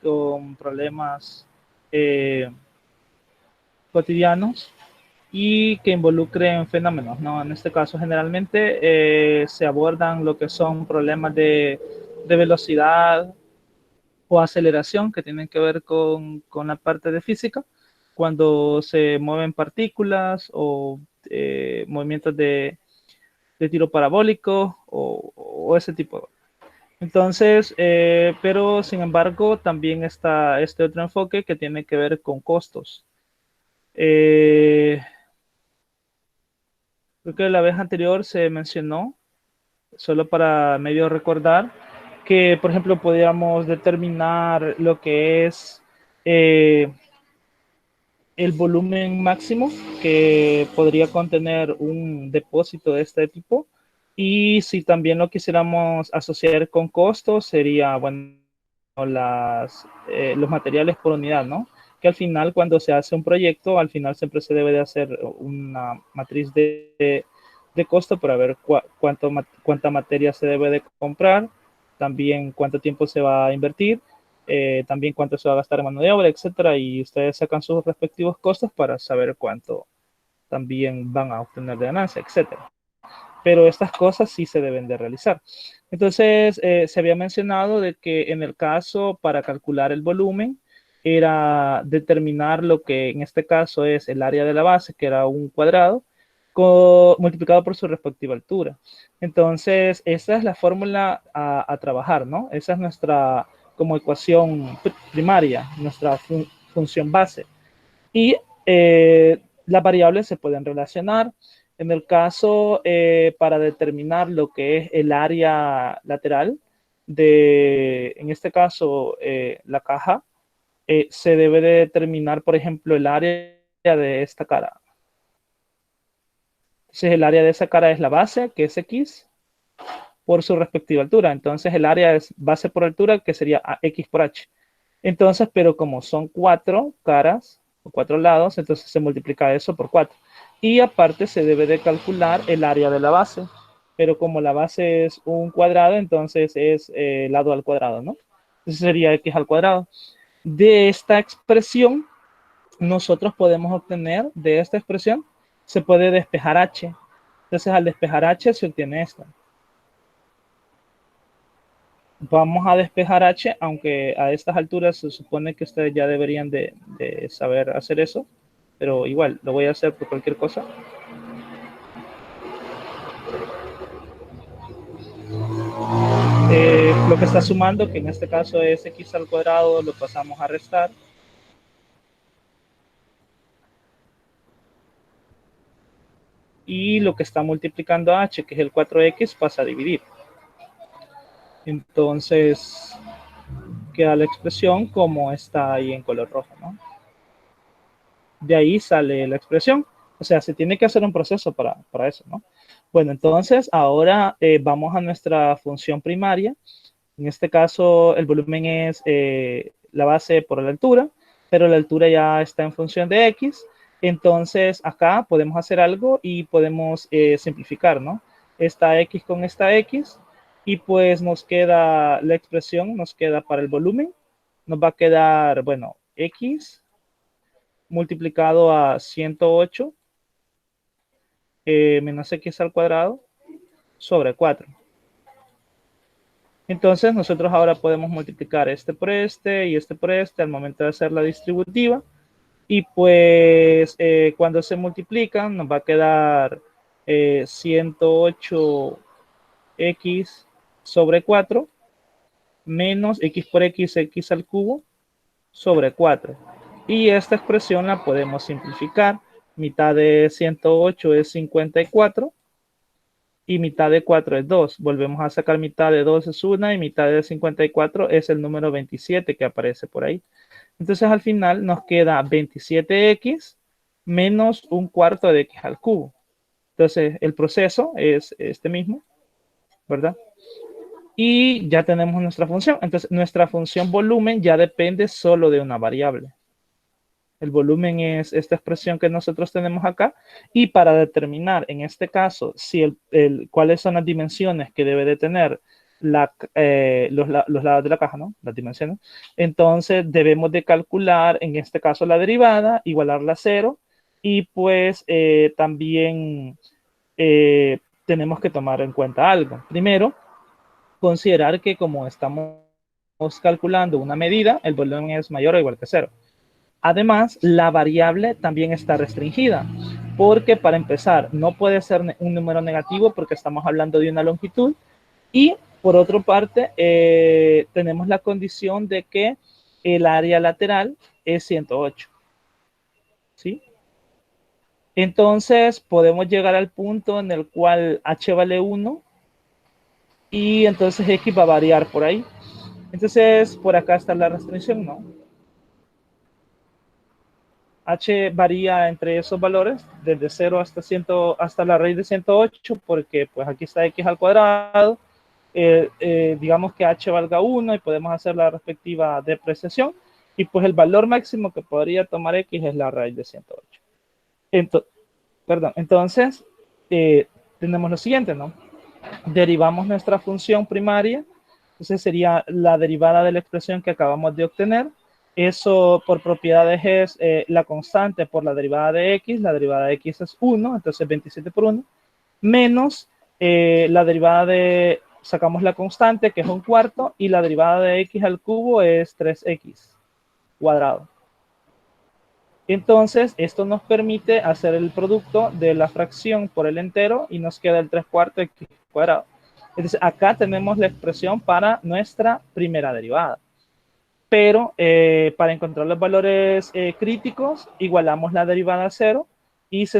con problemas cotidianos y que involucren fenómenos, ¿no? En este caso, generalmente se abordan lo que son problemas de velocidad o aceleración que tienen que ver con la parte de física, cuando se mueven partículas o movimientos de tiro parabólico o ese tipo. Entonces, pero sin embargo, también está este otro enfoque que tiene que ver con costos. Creo que la vez anterior se mencionó, solo para medio recordar, que por ejemplo podríamos determinar lo que es el volumen máximo que podría contener un depósito de este tipo. Y si también lo quisiéramos asociar con costos, sería, bueno, los materiales por unidad, ¿no? Que al final, cuando se hace un proyecto, al final siempre se debe de hacer una matriz de costo para ver cuánta materia se debe de comprar, también cuánto tiempo se va a invertir, también cuánto se va a gastar en mano de obra, etcétera, y ustedes sacan sus respectivos costos para saber cuánto también van a obtener de ganancia, etcétera. Pero estas cosas sí se deben de realizar. Entonces, se había mencionado de que en el caso para calcular el volumen era determinar lo que en este caso es el área de la base, que era un cuadrado, multiplicado por su respectiva altura. Entonces, esa es la fórmula a trabajar, ¿no? Esa es nuestra como ecuación primaria, nuestra función base. Y las variables se pueden relacionar. En el caso, para determinar lo que es el área lateral en este caso, la caja, se debe de determinar, por ejemplo, el área de esta cara. Entonces, el área de esa cara es la base, que es X, por su respectiva altura. Entonces, el área es base por altura, que sería X por H. Entonces, pero como son 4 caras o 4 lados, entonces se multiplica eso por 4. Y aparte se debe de calcular el área de la base. Pero como la base es un cuadrado, entonces es lado al cuadrado, ¿no? Entonces sería X al cuadrado. De esta expresión, nosotros podemos obtener, de esta expresión, se puede despejar H. Entonces al despejar H se obtiene esta. Vamos a despejar H, aunque a estas alturas se supone que ustedes ya deberían de saber hacer eso, pero igual, lo voy a hacer por cualquier cosa. Lo que está sumando, que en este caso es X al cuadrado, lo pasamos a restar. Y lo que está multiplicando a H, que es el 4X, pasa a dividir. Entonces, queda la expresión como está ahí en color rojo, ¿no? De ahí sale la expresión. O sea, se tiene que hacer un proceso para eso, ¿no? Bueno, entonces ahora vamos a nuestra función primaria. En este caso, el volumen es la base por la altura, pero la altura ya está en función de X. Entonces, acá podemos hacer algo y podemos simplificar, ¿no? Esta X con esta X. Y pues nos queda la expresión, nos queda para el volumen. Nos va a quedar, bueno, X multiplicado a 108 menos X al cuadrado sobre 4. Entonces nosotros ahora podemos multiplicar este por este y este por este al momento de hacer la distributiva. Y pues cuando se multiplican nos va a quedar 108x sobre 4 menos x por x, x al cubo sobre 4. Y esta expresión la podemos simplificar. Mitad de 108 es 54 y mitad de 4 es 2. Volvemos a sacar mitad de 2 es 1 y mitad de 54 es el número 27 que aparece por ahí. Entonces al final nos queda 27x menos un cuarto de x al cubo. Entonces el proceso es este mismo, ¿verdad? Y ya tenemos nuestra función. Entonces nuestra función volumen ya depende solo de una variable. El volumen es esta expresión que nosotros tenemos acá. Y para determinar, en este caso, si cuáles son las dimensiones que debe de tener los lados de la caja, ¿no? Las dimensiones. Entonces debemos de calcular, en este caso, la derivada, igualarla a 0, y pues también tenemos que tomar en cuenta algo. Primero, considerar que como estamos calculando una medida, el volumen es mayor o igual que 0. Además, la variable también está restringida, porque para empezar, no puede ser un número negativo porque estamos hablando de una longitud, y por otra parte, tenemos la condición de que el área lateral es 108. ¿Sí? Entonces, podemos llegar al punto en el cual h vale 1 y entonces x va a variar por ahí. Entonces, por acá está la restricción, ¿no? H varía entre esos valores, desde 0 hasta 100, hasta la raíz de 108, porque pues aquí está x al cuadrado. Digamos que h valga 1 y podemos hacer la respectiva depreciación. Y pues el valor máximo que podría tomar x es la raíz de 108. Entonces, tenemos lo siguiente, ¿no? Derivamos nuestra función primaria. Entonces sería la derivada de la expresión que acabamos de obtener. Eso por propiedades es la constante por la derivada de x. La derivada de x es 1, entonces 27 por 1. Menos la derivada de, sacamos la constante, que es un cuarto, y la derivada de x al cubo es 3x cuadrado. Entonces, esto nos permite hacer el producto de la fracción por el entero y nos queda el 3 cuartos x cuadrado. Entonces, acá tenemos la expresión para nuestra primera derivada. Pero para encontrar los valores críticos, igualamos la derivada a 0 y se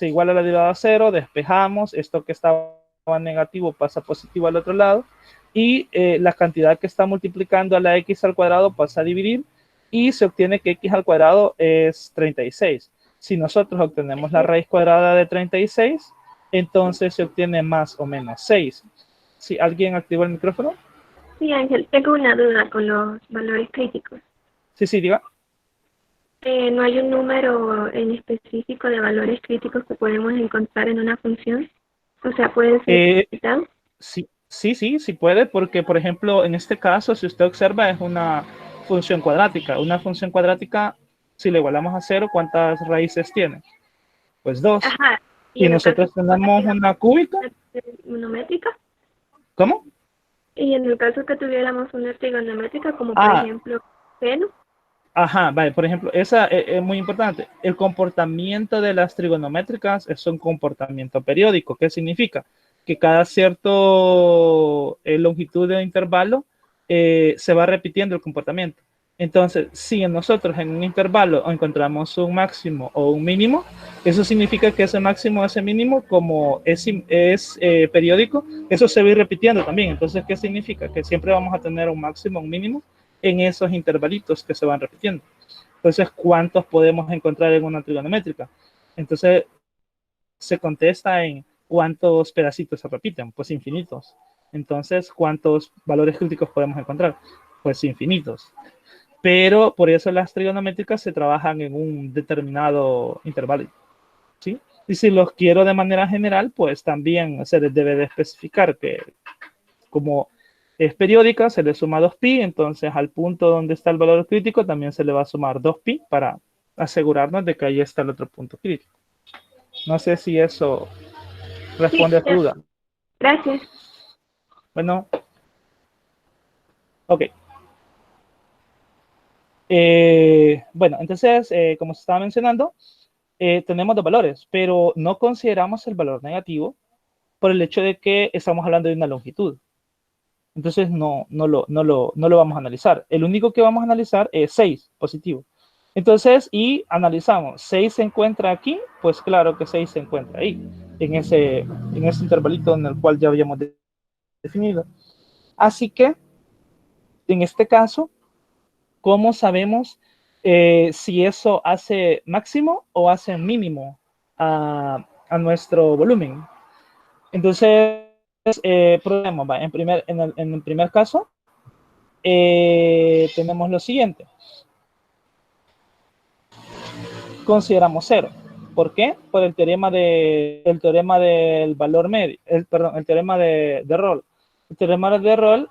iguala la derivada a 0, despejamos, esto que estaba negativo pasa positivo al otro lado, y la cantidad que está multiplicando a la x al cuadrado pasa a dividir, y se obtiene que x al cuadrado es 36. Si nosotros obtenemos la raíz cuadrada de 36, entonces se obtiene más o menos 6. ¿Sí? ¿Alguien activó el micrófono? Sí, Ángel, tengo una duda con los valores críticos. Sí, diga. ¿No hay un número en específico de valores críticos que podemos encontrar en una función? O sea, ¿puede ser ilimitado? Sí puede, porque por ejemplo, en este caso, si usted observa, es una función cuadrática. Una función cuadrática, si le igualamos a 0, ¿cuántas raíces tiene? Pues 2. Ajá. ¿Y Y en el caso nosotros tenemos una cúbica. trigonométrica? ¿Cómo? Y en el caso que tuviéramos una trigonométrica, como por Ah, ejemplo seno. ajá, vale, por ejemplo, esa es muy importante. El comportamiento de las trigonométricas es un comportamiento periódico. ¿Qué significa? Que cada cierto longitud de intervalo se va repitiendo el comportamiento. Entonces, si nosotros en un intervalo encontramos un máximo o un mínimo, eso significa que ese máximo o ese mínimo, como es periódico, eso se va a ir repitiendo también. Entonces, ¿qué significa? Que siempre vamos a tener un máximo o un mínimo en esos intervalitos que se van repitiendo. Entonces, ¿cuántos podemos encontrar en una trigonométrica? Entonces, se contesta en cuántos pedacitos se repiten, pues infinitos. Entonces, ¿cuántos valores críticos podemos encontrar? Pues infinitos. Pero por eso las trigonométricas se trabajan en un determinado intervalo, ¿sí? Y si los quiero de manera general, pues también se les debe de especificar que como es periódica, se le suma 2pi, entonces al punto donde está el valor crítico también se le va a sumar 2pi para asegurarnos de que ahí está el otro punto crítico. No sé si eso Sí, responde a tu duda. gracias. Bueno, ok. Bueno, entonces, como se estaba mencionando, tenemos dos valores, pero no consideramos el valor negativo por el hecho de que estamos hablando de una longitud. Entonces no lo vamos a analizar. El único que vamos a analizar es 6, positivo. Entonces, y analizamos, 6 se encuentra aquí, pues claro que 6 se encuentra ahí, en ese intervalito en el cual ya habíamos definido. Así que, en este caso, ¿cómo sabemos si eso hace máximo o hace mínimo a nuestro volumen? Entonces, problema, en el primer caso, tenemos lo siguiente. Consideramos 0. ¿Por qué? Por el teorema del valor medio, perdón, el teorema de Rolle. El teorema de Rolle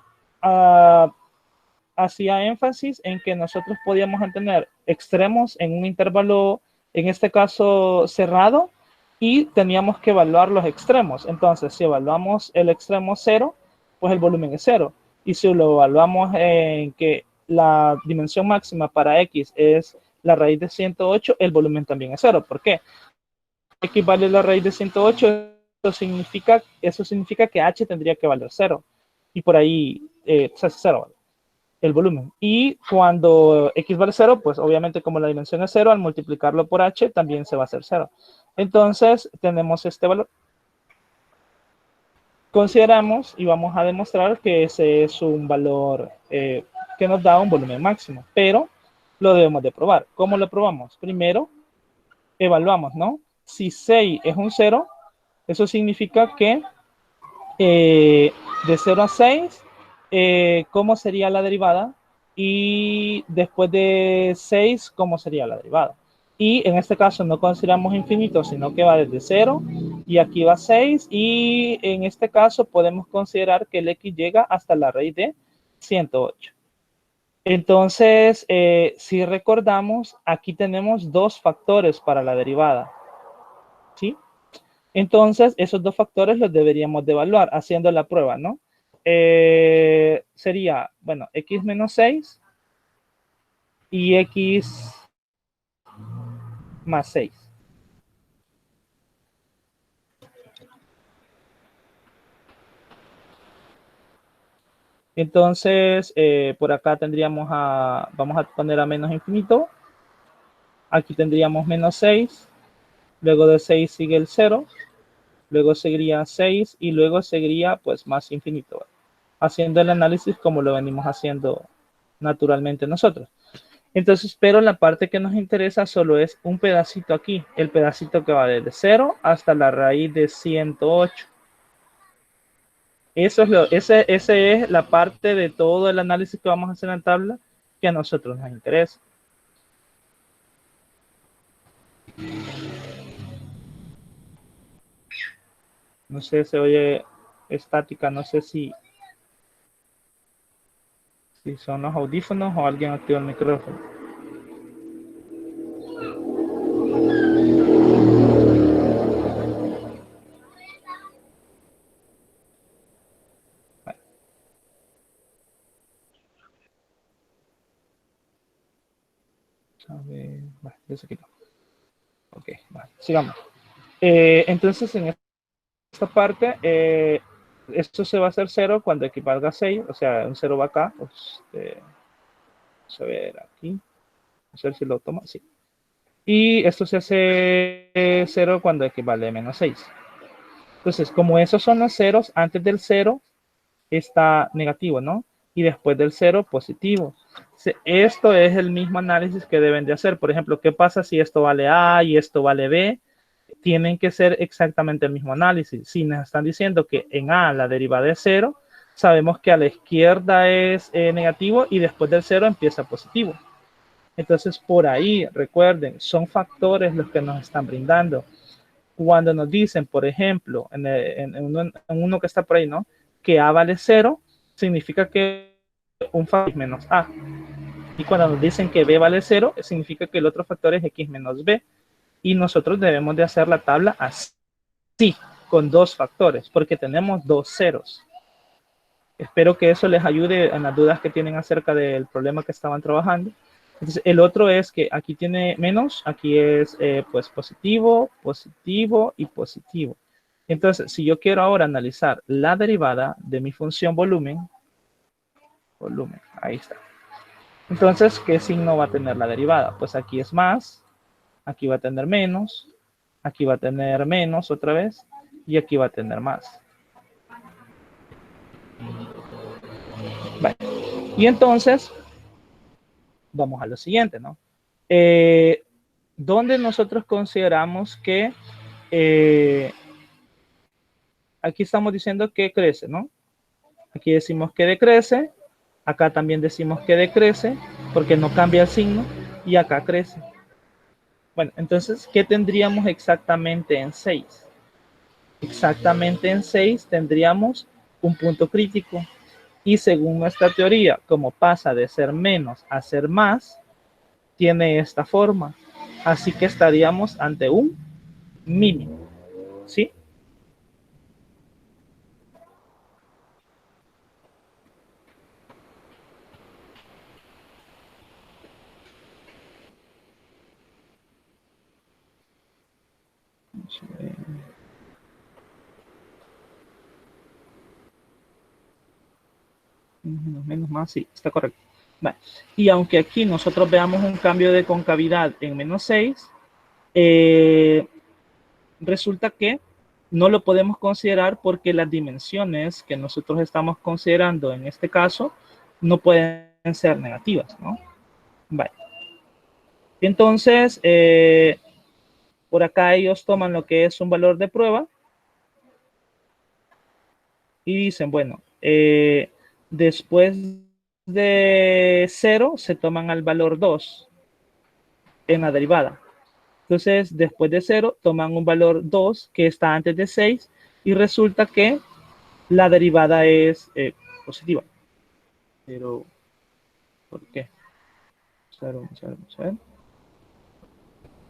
hacía énfasis en que nosotros podíamos tener extremos en un intervalo, en este caso cerrado, y teníamos que evaluar los extremos. Entonces, si evaluamos el extremo 0, pues el volumen es 0. Y si lo evaluamos en que la dimensión máxima para X es la raíz de 108, el volumen también es 0. ¿Por qué? X vale la raíz de 108, eso significa que H tendría que valer 0. Y por ahí se hace 0, ¿vale? El volumen. Y cuando X vale 0, pues obviamente como la dimensión es 0, al multiplicarlo por H también se va a hacer 0. Entonces tenemos este valor. Consideramos y vamos a demostrar que ese es un valor que nos da un volumen máximo, pero lo debemos de probar. ¿Cómo lo probamos? Primero, evaluamos, ¿no? Si 6 es un 0, eso significa que de 0 a 6, ¿cómo sería la derivada? Y después de 6, ¿cómo sería la derivada? Y en este caso no consideramos infinito, sino que va desde 0 y aquí va 6. Y en este caso podemos considerar que el x llega hasta la raíz de 108. Entonces, si recordamos, aquí tenemos dos factores para la derivada, ¿sí? Entonces, esos dos factores los deberíamos de evaluar haciendo la prueba, ¿no? Sería, bueno, x menos 6 y x más 6. Entonces, por acá tendríamos vamos a poner a menos infinito. Aquí tendríamos menos 6. Luego de 6 sigue el 0. Luego seguiría 6 y luego seguiría pues más infinito, ¿vale? Haciendo el análisis como lo venimos haciendo naturalmente nosotros. Entonces, pero la parte que nos interesa solo es un pedacito aquí, el pedacito que va desde 0 hasta la raíz de 108. Esa es la parte de todo el análisis que vamos a hacer en la tabla que a nosotros nos interesa. No sé, se oye estática, no sé si son los audífonos o alguien activa el micrófono. A ver, vale, ya se quitó. Ok, vale, sigamos. Entonces, en esta parte, esto se va a hacer 0 cuando x valga 6, o sea, un 0 va acá. Pues, vamos a ver aquí. A ver si lo toma, sí. Y esto se hace 0 cuando x vale menos 6. Entonces, como esos son los ceros, antes del 0 está negativo, ¿no? Y después del 0, positivo. Esto es el mismo análisis que deben de hacer. Por ejemplo, ¿qué pasa si esto vale A y esto vale B? Tienen que ser exactamente el mismo análisis. Si nos están diciendo que en A la derivada es 0, sabemos que a la izquierda es negativo y después del 0 empieza positivo. Entonces, por ahí, recuerden, son factores los que nos están brindando. Cuando nos dicen, por ejemplo, en uno que está por ahí, ¿no? Que A vale 0, significa que un factor es menos A. Y cuando nos dicen que B vale 0, significa que el otro factor es X menos B. Y nosotros debemos de hacer la tabla así, con dos factores, porque tenemos dos ceros. Espero que eso les ayude en las dudas que tienen acerca del problema que estaban trabajando. Entonces, el otro es que aquí tiene menos, aquí es pues positivo, positivo y positivo. Entonces, si yo quiero ahora analizar la derivada de mi función volumen, ahí está. Entonces, ¿qué signo va a tener la derivada? Pues aquí es más, aquí va a tener menos, aquí va a tener menos otra vez, y aquí va a tener más. Vale. Y entonces, vamos a lo siguiente, ¿no? ¿Dónde nosotros consideramos que aquí estamos diciendo que crece, ¿no? Aquí decimos que decrece, acá también decimos que decrece, porque no cambia el signo, y acá crece. Bueno, entonces, ¿qué tendríamos exactamente en 6? Exactamente en 6 tendríamos un punto crítico. Y según nuestra teoría, como pasa de ser menos a ser más, tiene esta forma. Así que estaríamos ante un mínimo. ¿Sí? Menos más, sí, está correcto. Vale. Y aunque aquí nosotros veamos un cambio de concavidad en menos 6, resulta que no lo podemos considerar porque las dimensiones que nosotros estamos considerando en este caso no pueden ser negativas, ¿no? Vale. Entonces, por acá ellos toman lo que es un valor de prueba y dicen, bueno, después de 0 se toman al valor 2 en la derivada. Entonces, después de 0 toman un valor 2 que está antes de 6 y resulta que la derivada es positiva. Pero, ¿por qué? Vamos a ver.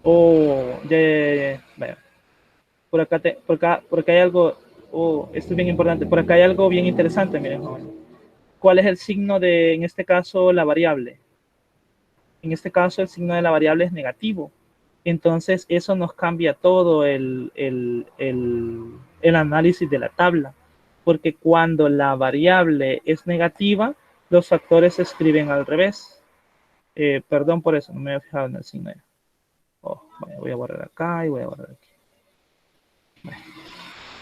Oh, ya. Vaya. Por acá hay algo, esto es bien importante, por acá hay algo bien interesante, miren, joven. ¿Cuál es el signo de, en este caso, la variable? En este caso, el signo de la variable es negativo. Entonces, eso nos cambia todo el análisis de la tabla, porque cuando la variable es negativa, los factores se escriben al revés. Perdón por eso, no me había fijado en el signo. Oh, voy a borrar acá y voy a borrar aquí.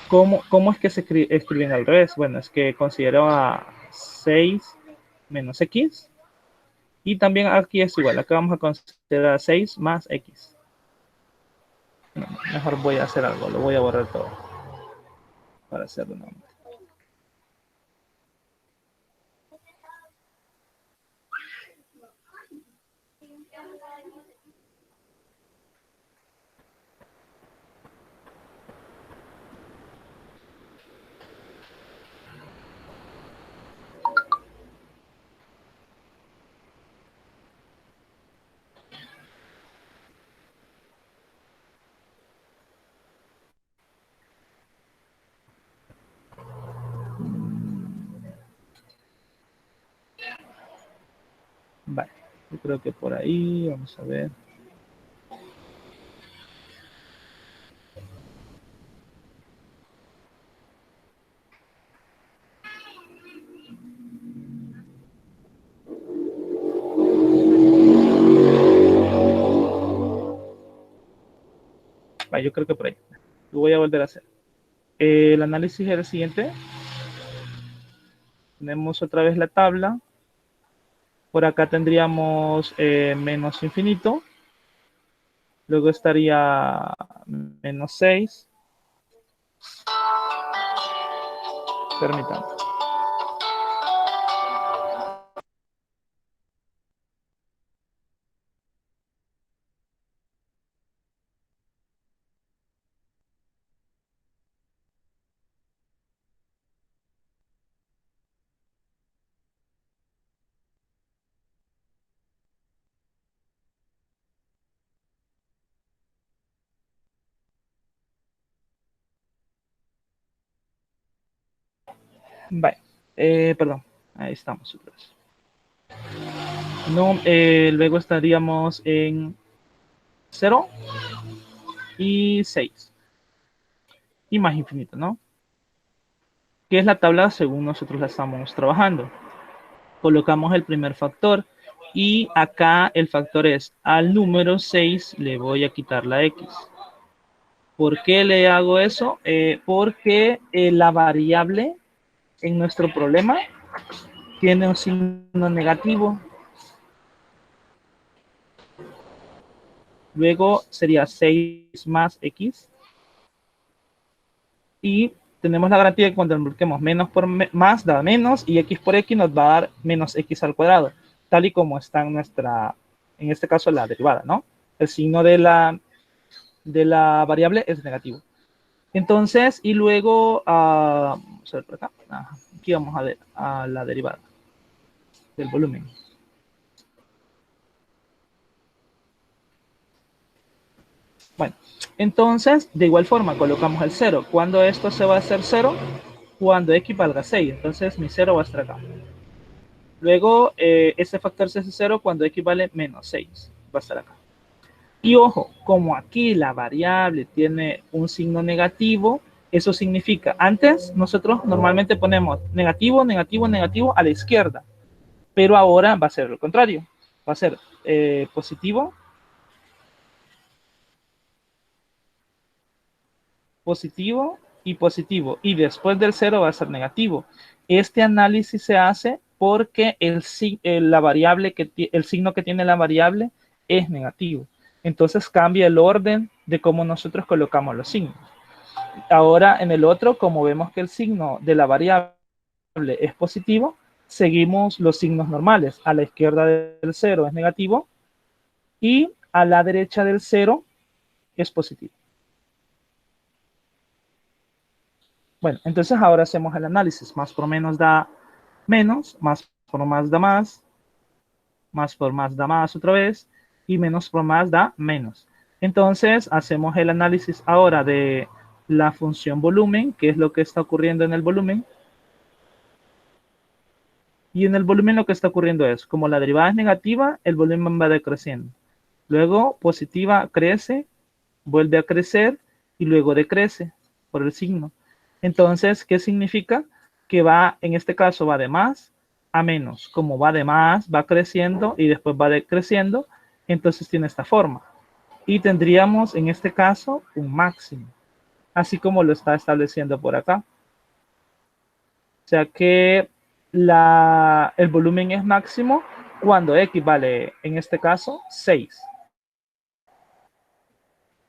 ¿Cómo es que se escriben al revés? Bueno, es que considero a 6 menos x y también aquí es igual. Acá vamos a considerar 6 más x. No, mejor voy a hacer algo, lo voy a borrar todo para hacerlo nuevamente. Vale, yo creo que por ahí, vamos a ver. Vale, yo creo que por ahí. Lo voy a volver a hacer. El análisis es el siguiente. Tenemos otra vez la tabla. Por acá tendríamos menos infinito. Luego estaría menos 6. Permítanme. Vale. Perdón. Ahí estamos otra vez. No, luego estaríamos en 0 y 6. Y más infinito, ¿no? Que es la tabla según nosotros la estamos trabajando. Colocamos el primer factor y acá el factor es al número 6 le voy a quitar la x. ¿Por qué le hago eso? Porque la variable en nuestro problema tiene un signo negativo. Luego sería 6 más x. Y tenemos la garantía de que cuando multipliquemos menos por más da menos y x por x nos va a dar menos x al cuadrado, tal y como está en nuestra, en este caso la derivada, ¿no? el signo de la variable es negativo. Entonces, y luego, vamos a ver por acá, aquí vamos a ver a la derivada del volumen. Bueno, entonces, de igual forma, colocamos el 0. ¿Cuándo esto se va a hacer 0? Cuando x valga 6. Entonces, mi 0 va a estar acá. Luego, este factor se hace 0 cuando x vale menos 6. Va a estar acá. Y ojo, como aquí la variable tiene un signo negativo, eso significa, antes nosotros normalmente ponemos negativo, negativo, negativo a la izquierda, pero ahora va a ser lo contrario. Va a ser positivo, positivo y positivo. Y después del 0 va a ser negativo. Este análisis se hace porque la variable el signo que tiene la variable es negativo. Entonces cambia el orden de cómo nosotros colocamos los signos. Ahora en el otro, como vemos que el signo de la variable es positivo, seguimos los signos normales. A la izquierda del 0 es negativo y a la derecha del 0 es positivo. Bueno, entonces ahora hacemos el análisis. Más por menos da menos, más por más da más por más da más otra vez, y menos por más da menos. Entonces hacemos el análisis ahora de la función volumen, que es lo que está ocurriendo en el volumen. Y en el volumen lo que está ocurriendo es, como la derivada es negativa, el volumen va decreciendo. Luego positiva crece, vuelve a crecer y luego decrece por el signo. Entonces, ¿qué significa? Que va, en este caso, va de más a menos. Como va de más, va creciendo y después va decreciendo, entonces tiene esta forma. Y tendríamos, en este caso, un máximo, así como lo está estableciendo por acá. O sea que el volumen es máximo cuando x vale, en este caso, 6.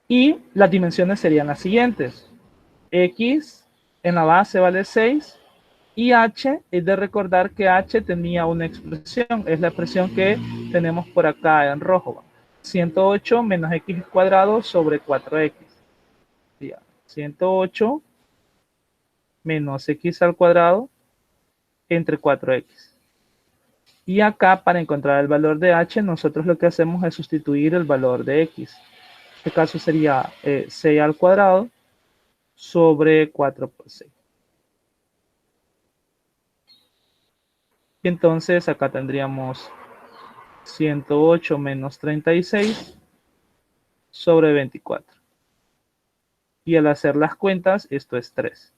Y las dimensiones serían las siguientes. X en la base vale 6 y h, es de recordar que h tenía una expresión, es la expresión que tenemos por acá en rojo. 108 menos x cuadrado sobre 4x. 108 menos x al cuadrado entre 4x. Y acá, para encontrar el valor de h, nosotros lo que hacemos es sustituir el valor de x. En este caso sería 6 al cuadrado sobre 4 por 6. Y entonces acá tendríamos 108 menos 36 sobre 24. Y al hacer las cuentas, esto es 3.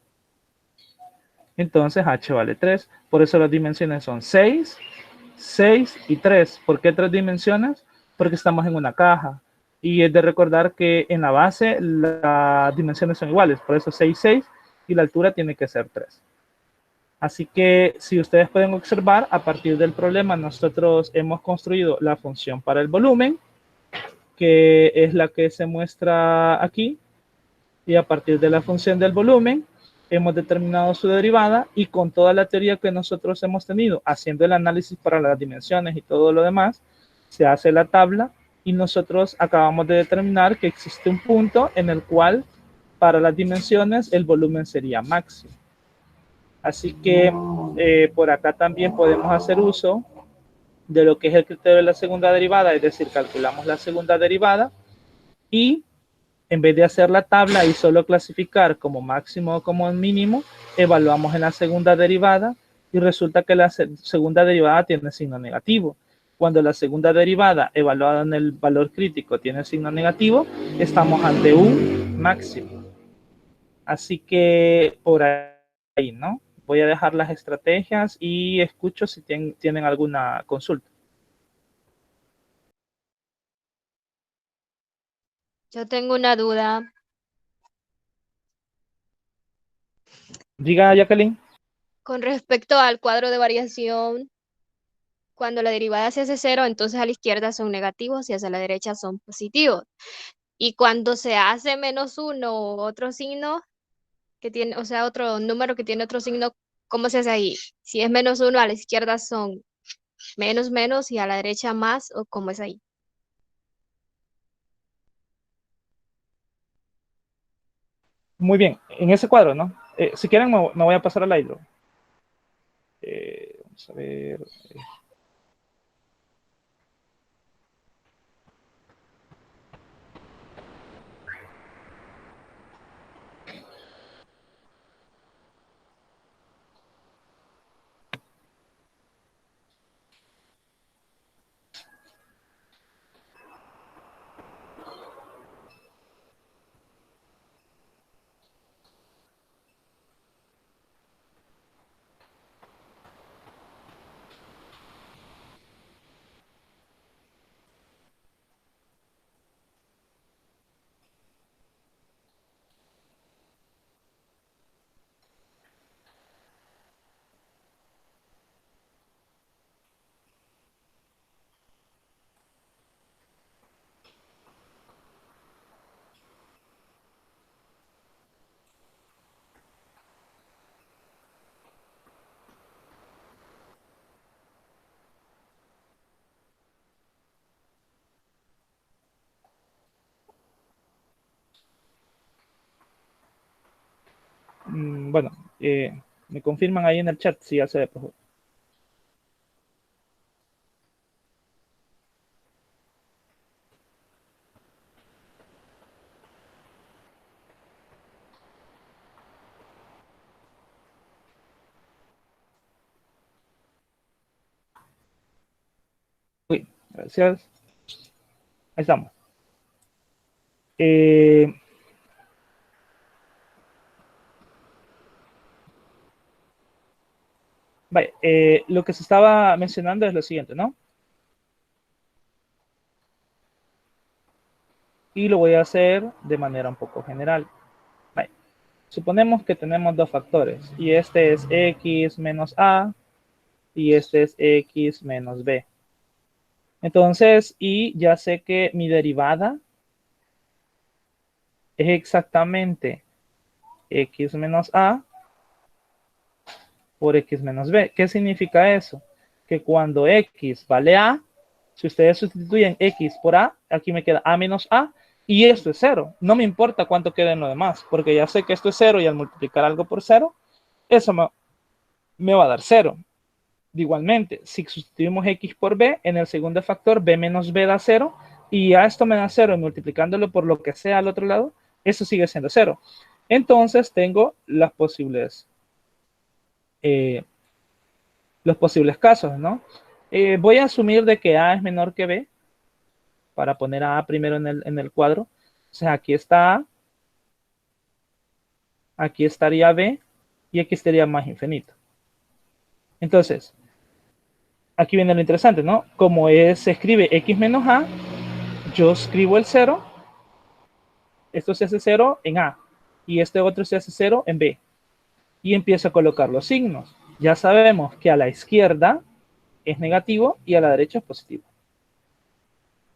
Entonces h vale 3. Por eso las dimensiones son 6, 6 y 3. ¿Por qué 3 dimensiones? Porque estamos en una caja. Y es de recordar que en la base las dimensiones son iguales. Por eso 6, 6 y la altura tiene que ser 3. Así que si ustedes pueden observar, a partir del problema nosotros hemos construido la función para el volumen, que es la que se muestra aquí. Y a partir de la función del volumen hemos determinado su derivada y con toda la teoría que nosotros hemos tenido, haciendo el análisis para las dimensiones y todo lo demás, se hace la tabla y nosotros acabamos de determinar que existe un punto en el cual para las dimensiones el volumen sería máximo. Así que por acá también podemos hacer uso de lo que es el criterio de la segunda derivada, es decir, calculamos la segunda derivada y en vez de hacer la tabla y solo clasificar como máximo o como mínimo, evaluamos en la segunda derivada y resulta que la segunda derivada tiene signo negativo. Cuando la segunda derivada evaluada en el valor crítico tiene signo negativo, estamos ante un máximo. Así que por ahí, ¿no? Voy a dejar las estrategias y escucho si tienen alguna consulta. Yo tengo una duda. Diga, Jacqueline. Con respecto al cuadro de variación, cuando la derivada se hace 0, entonces a la izquierda son negativos y hacia la derecha son positivos. Y cuando se hace -1 o otro signo que tiene, o sea, otro número que tiene otro signo, ¿cómo se hace ahí? Si es -1, a la izquierda son menos, menos y a la derecha más, ¿o cómo es ahí? Muy bien, en ese cuadro, ¿no? Si quieren, me voy a pasar al Hydro. Vamos a ver. Bueno, me confirman ahí en el chat si ya se ve, por favor. Uy, gracias. Ahí estamos. Vale, lo que se estaba mencionando es lo siguiente, ¿no? Y lo voy a hacer de manera un poco general. Vale. Suponemos que tenemos dos factores y este es x menos a y este es x menos b. Entonces, y ya sé que mi derivada es exactamente x menos a por x menos b. ¿Qué significa eso? Que cuando x vale a, si ustedes sustituyen x por a, aquí me queda a menos a, y esto es 0. No me importa cuánto quede en lo demás, porque ya sé que esto es 0 y al multiplicar algo por 0, eso me va a dar 0. Igualmente, si sustituimos x por b, en el segundo factor, b menos b da 0, y a esto me da 0, y multiplicándolo por lo que sea al otro lado, eso sigue siendo 0. Entonces tengo los posibles casos, ¿no? Voy a asumir de que a es menor que b, para poner a primero en el cuadro. O sea, aquí está a, aquí estaría b, y aquí estaría más infinito. Entonces, aquí viene lo interesante, ¿no? Como se escribe x menos a, yo escribo el 0, esto se hace 0 en a, y este otro se hace 0 en b. Y empiezo a colocar los signos. Ya sabemos que a la izquierda es negativo y a la derecha es positivo.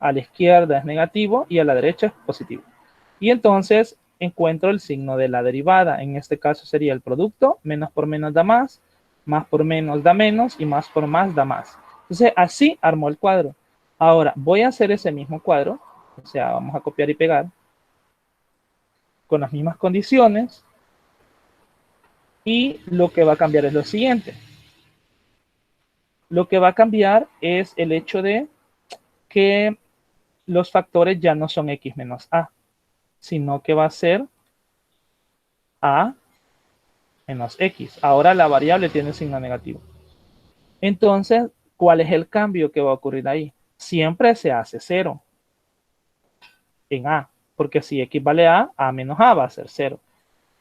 A la izquierda es negativo y a la derecha es positivo. Y entonces encuentro el signo de la derivada. En este caso sería el producto, menos por menos da más por menos da menos y más por más da más. Entonces así armó el cuadro. Ahora voy a hacer ese mismo cuadro, o sea, vamos a copiar y pegar con las mismas condiciones, y lo que va a cambiar es lo siguiente. Lo que va a cambiar es el hecho de que los factores ya no son x menos a, sino que va a ser a menos x. Ahora la variable tiene signo negativo. Entonces, ¿cuál es el cambio que va a ocurrir ahí? Siempre se hace 0 en a, porque si x vale a menos a va a ser 0.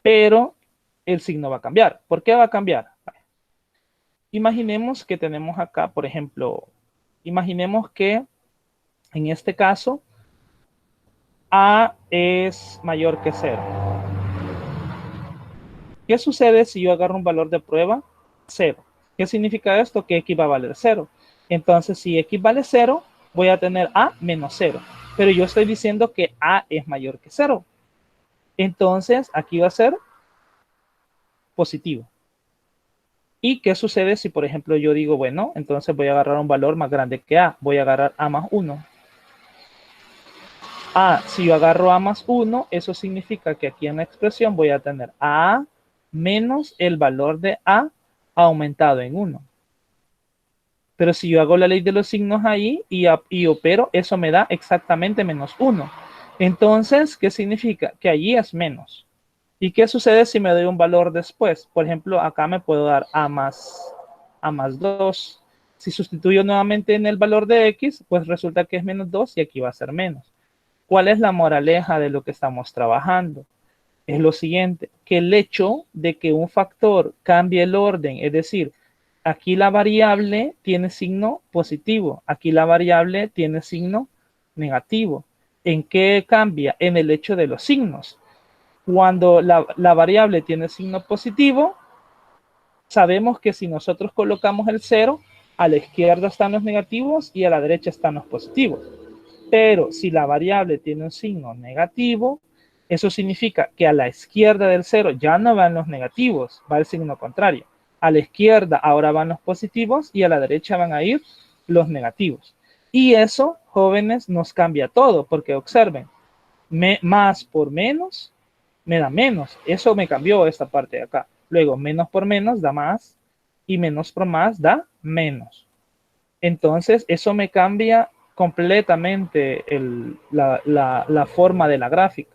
Pero el signo va a cambiar. ¿Por qué va a cambiar? Imaginemos que tenemos acá, por ejemplo, imaginemos que en este caso a es mayor que 0. ¿Qué sucede si yo agarro un valor de prueba? 0. ¿Qué significa esto? Que x va a valer 0. Entonces, si x vale 0, voy a tener a menos 0. Pero yo estoy diciendo que a es mayor que 0. Entonces, aquí va a ser positivo. ¿Y qué sucede si, por ejemplo, yo digo, bueno, entonces voy a agarrar un valor más grande que a? Voy a agarrar a más 1. Si yo agarro a más 1, eso significa que aquí en la expresión voy a tener a menos el valor de a aumentado en 1. Pero si yo hago la ley de los signos ahí y opero, eso me da exactamente menos 1. Entonces, ¿qué significa? Que allí es menos. ¿Y qué sucede si me doy un valor después? Por ejemplo, acá me puedo dar a más 2. Si sustituyo nuevamente en el valor de x, pues resulta que es menos 2 y aquí va a ser menos. ¿Cuál es la moraleja de lo que estamos trabajando? Es lo siguiente, que el hecho de que un factor cambie el orden, es decir, aquí la variable tiene signo positivo, aquí la variable tiene signo negativo. ¿En qué cambia? En el hecho de los signos. Cuando la variable tiene signo positivo, sabemos que si nosotros colocamos el 0, a la izquierda están los negativos y a la derecha están los positivos. Pero si la variable tiene un signo negativo, eso significa que a la izquierda del 0 ya no van los negativos, va el signo contrario. A la izquierda ahora van los positivos y a la derecha van a ir los negativos. Y eso, jóvenes, nos cambia todo, porque observen, más por menos me da menos. Eso me cambió esta parte de acá. Luego, menos por menos da más y menos por más da menos. Entonces, eso me cambia completamente la forma de la gráfica.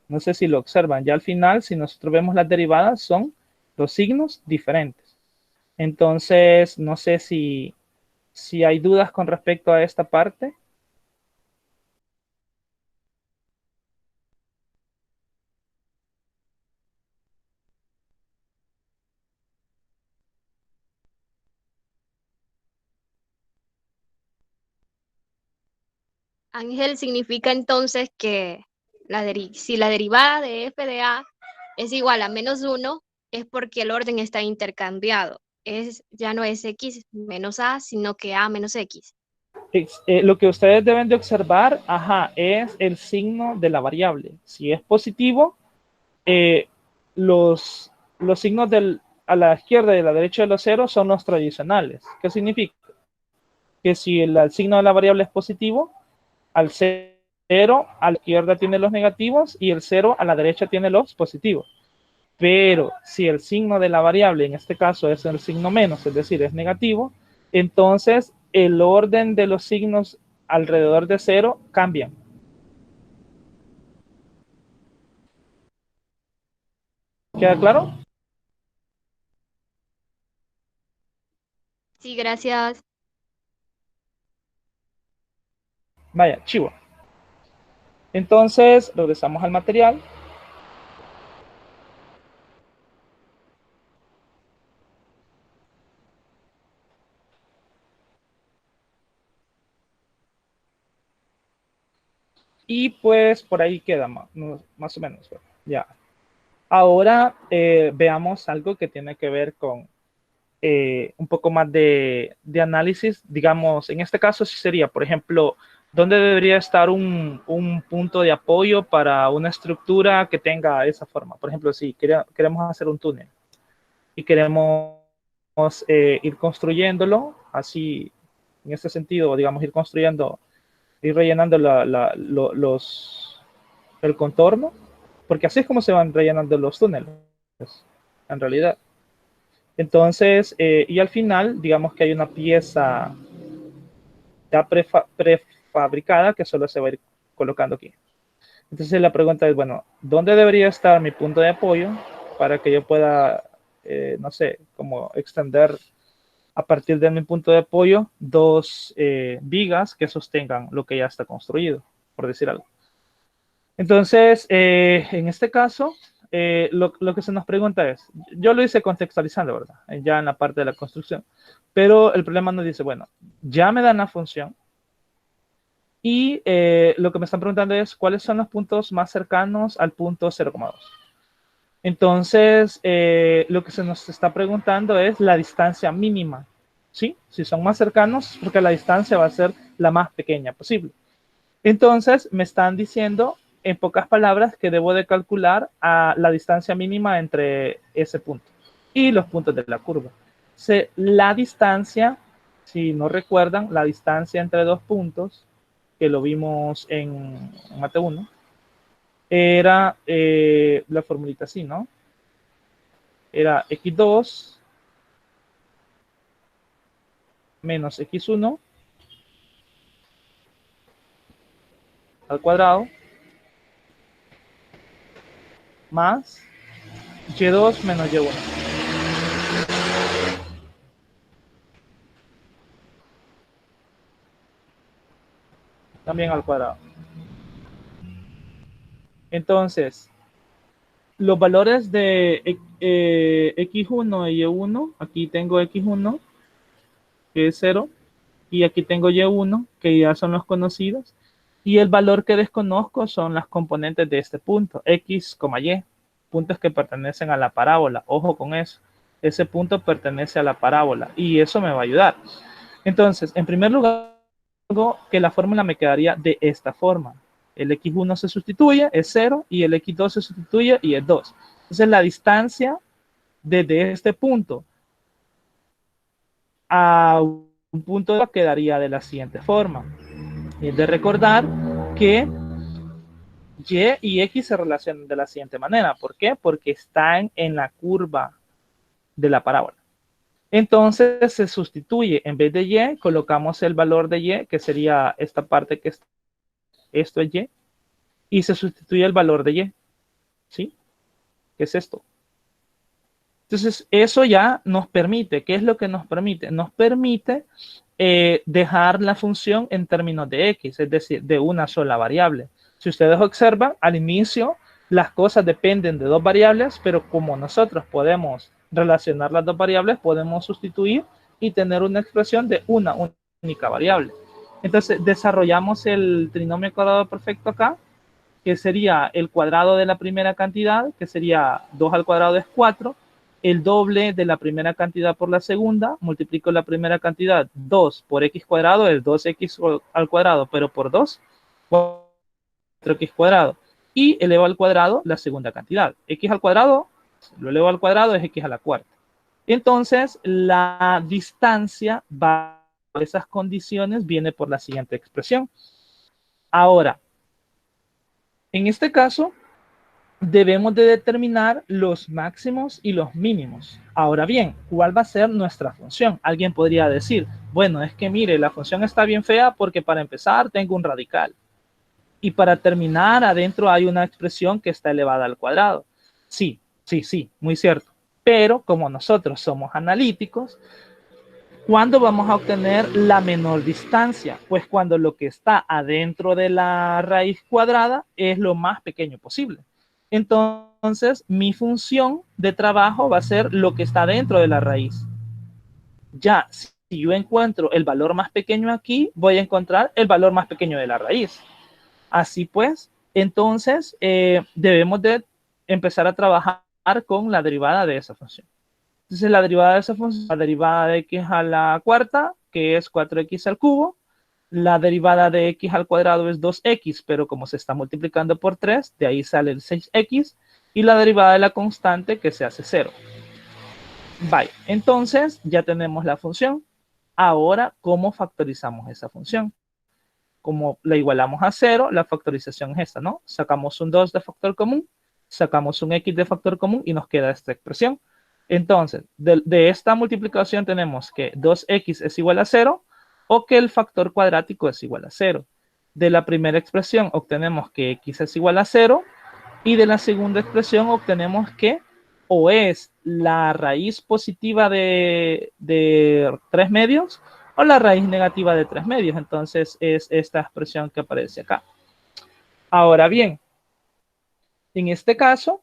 No sé si lo observan. Ya al final, si nosotros vemos las derivadas, son los signos diferentes. Entonces, no sé si hay dudas con respecto a esta parte. Ángel, significa entonces que si la derivada de f de a es igual a menos 1, es porque el orden está intercambiado. Ya no es x menos a, sino que a menos x. Lo que ustedes deben de observar, es el signo de la variable. Si es positivo, los signos a la izquierda y a la derecha de los ceros son los tradicionales. ¿Qué significa? Que si el signo de la variable es positivo, al 0 a la izquierda tiene los negativos y el 0 a la derecha tiene los positivos. Pero si el signo de la variable, en este caso es el signo menos, es decir, es negativo, entonces el orden de los signos alrededor de 0 cambian. ¿Queda claro? Sí, gracias. Vaya, chivo. Entonces, regresamos al material. Y pues por ahí queda más o menos. Ya. Ahora veamos algo que tiene que ver con un poco más de análisis. Digamos, en este caso sí sería, por ejemplo, ¿dónde debería estar un punto de apoyo para una estructura que tenga esa forma? Por ejemplo, si queremos hacer un túnel y queremos ir construyéndolo así, en este sentido, digamos, ir rellenando el contorno, porque así es como se van rellenando los túneles, en realidad. Entonces, y al final, digamos que hay una pieza ya prefabricada que solo se va a ir colocando aquí. Entonces la pregunta es, bueno, ¿dónde debería estar mi punto de apoyo para que yo pueda, no sé, como extender a partir de mi punto de apoyo dos vigas que sostengan lo que ya está construido, por decir algo? Entonces, en este caso, lo que se nos pregunta es, yo lo hice contextualizando, ¿verdad? Ya en la parte de la construcción, pero el problema nos dice, bueno, ya me dan la función y lo que me están preguntando es, ¿cuáles son los puntos más cercanos al punto 0,2? Entonces, lo que se nos está preguntando es la distancia mínima, ¿sí? Si son más cercanos, porque la distancia va a ser la más pequeña posible. Entonces, me están diciendo, en pocas palabras, que debo de calcular la distancia mínima entre ese punto y los puntos de la curva. La distancia, si no recuerdan, la distancia entre dos puntos que lo vimos en Mate 1, era la formulita así, ¿no? Era x2 menos x1 al cuadrado más y2 menos y1. También al cuadrado. Entonces, los valores de x1 y y1, aquí tengo x1, que es 0, y aquí tengo y1, que ya son los conocidos, y el valor que desconozco son las componentes de este punto, x, y, puntos que pertenecen a la parábola. Ojo con eso, ese punto pertenece a la parábola, y eso me va a ayudar. Entonces, en primer lugar, que la fórmula me quedaría de esta forma. El x1 se sustituye, es 0, y el x2 se sustituye y es 2. Entonces, la distancia desde este punto a un punto quedaría de la siguiente forma. Es de recordar que y y x se relacionan de la siguiente manera. ¿Por qué? Porque están en la curva de la parábola. Entonces se sustituye, en vez de y, colocamos el valor de y, que sería esta parte que está, esto es y se sustituye el valor de y, ¿sí? ¿Qué es esto? Entonces, eso ya nos permite, ¿qué es lo que nos permite? Nos permite dejar la función en términos de x, es decir, de una sola variable. Si ustedes observan, al inicio las cosas dependen de dos variables, pero como nosotros podemos relacionar las dos variables, podemos sustituir y tener una expresión de una única variable. Entonces, desarrollamos el trinomio cuadrado perfecto acá, que sería el cuadrado de la primera cantidad, que sería 2 al cuadrado es 4, el doble de la primera cantidad por la segunda, multiplico la primera cantidad 2 por x cuadrado, es 2x al cuadrado, pero por 2, 4x cuadrado, y elevo al cuadrado la segunda cantidad. X al cuadrado, lo elevo al cuadrado, es x a la cuarta. Entonces, la distancia va por esas condiciones, viene por la siguiente expresión. Ahora, en este caso, debemos de determinar los máximos y los mínimos. Ahora bien, ¿cuál va a ser nuestra función? Alguien podría decir, bueno, es que mire, la función está bien fea porque para empezar tengo un radical. Y para terminar, adentro hay una expresión que está elevada al cuadrado. Sí, muy cierto. Pero como nosotros somos analíticos, ¿cuándo vamos a obtener la menor distancia? Pues cuando lo que está adentro de la raíz cuadrada es lo más pequeño posible. Entonces, mi función de trabajo va a ser lo que está dentro de la raíz. Ya, si yo encuentro el valor más pequeño aquí, voy a encontrar el valor más pequeño de la raíz. Así pues, entonces debemos de empezar a trabajar con la derivada de esa función. Entonces la derivada de esa función, la derivada de x a la cuarta, que es 4x al cubo, la derivada de x al cuadrado es 2x, pero como se está multiplicando por 3, de ahí sale el 6x, y la derivada de la constante que se hace 0. Vale, entonces ya tenemos la función. Ahora, ¿cómo factorizamos esa función? Como la igualamos a 0, la factorización es esta, ¿no? Sacamos un 2 de factor común, sacamos un x de factor común y nos queda esta expresión. Entonces, de esta multiplicación tenemos que 2x es igual a 0 o que el factor cuadrático es igual a 0. De la primera expresión obtenemos que x es igual a 0 y de la segunda expresión obtenemos que o es la raíz positiva de 3 medios o la raíz negativa de 3 medios. Entonces es esta expresión que aparece acá. Ahora bien, en este caso,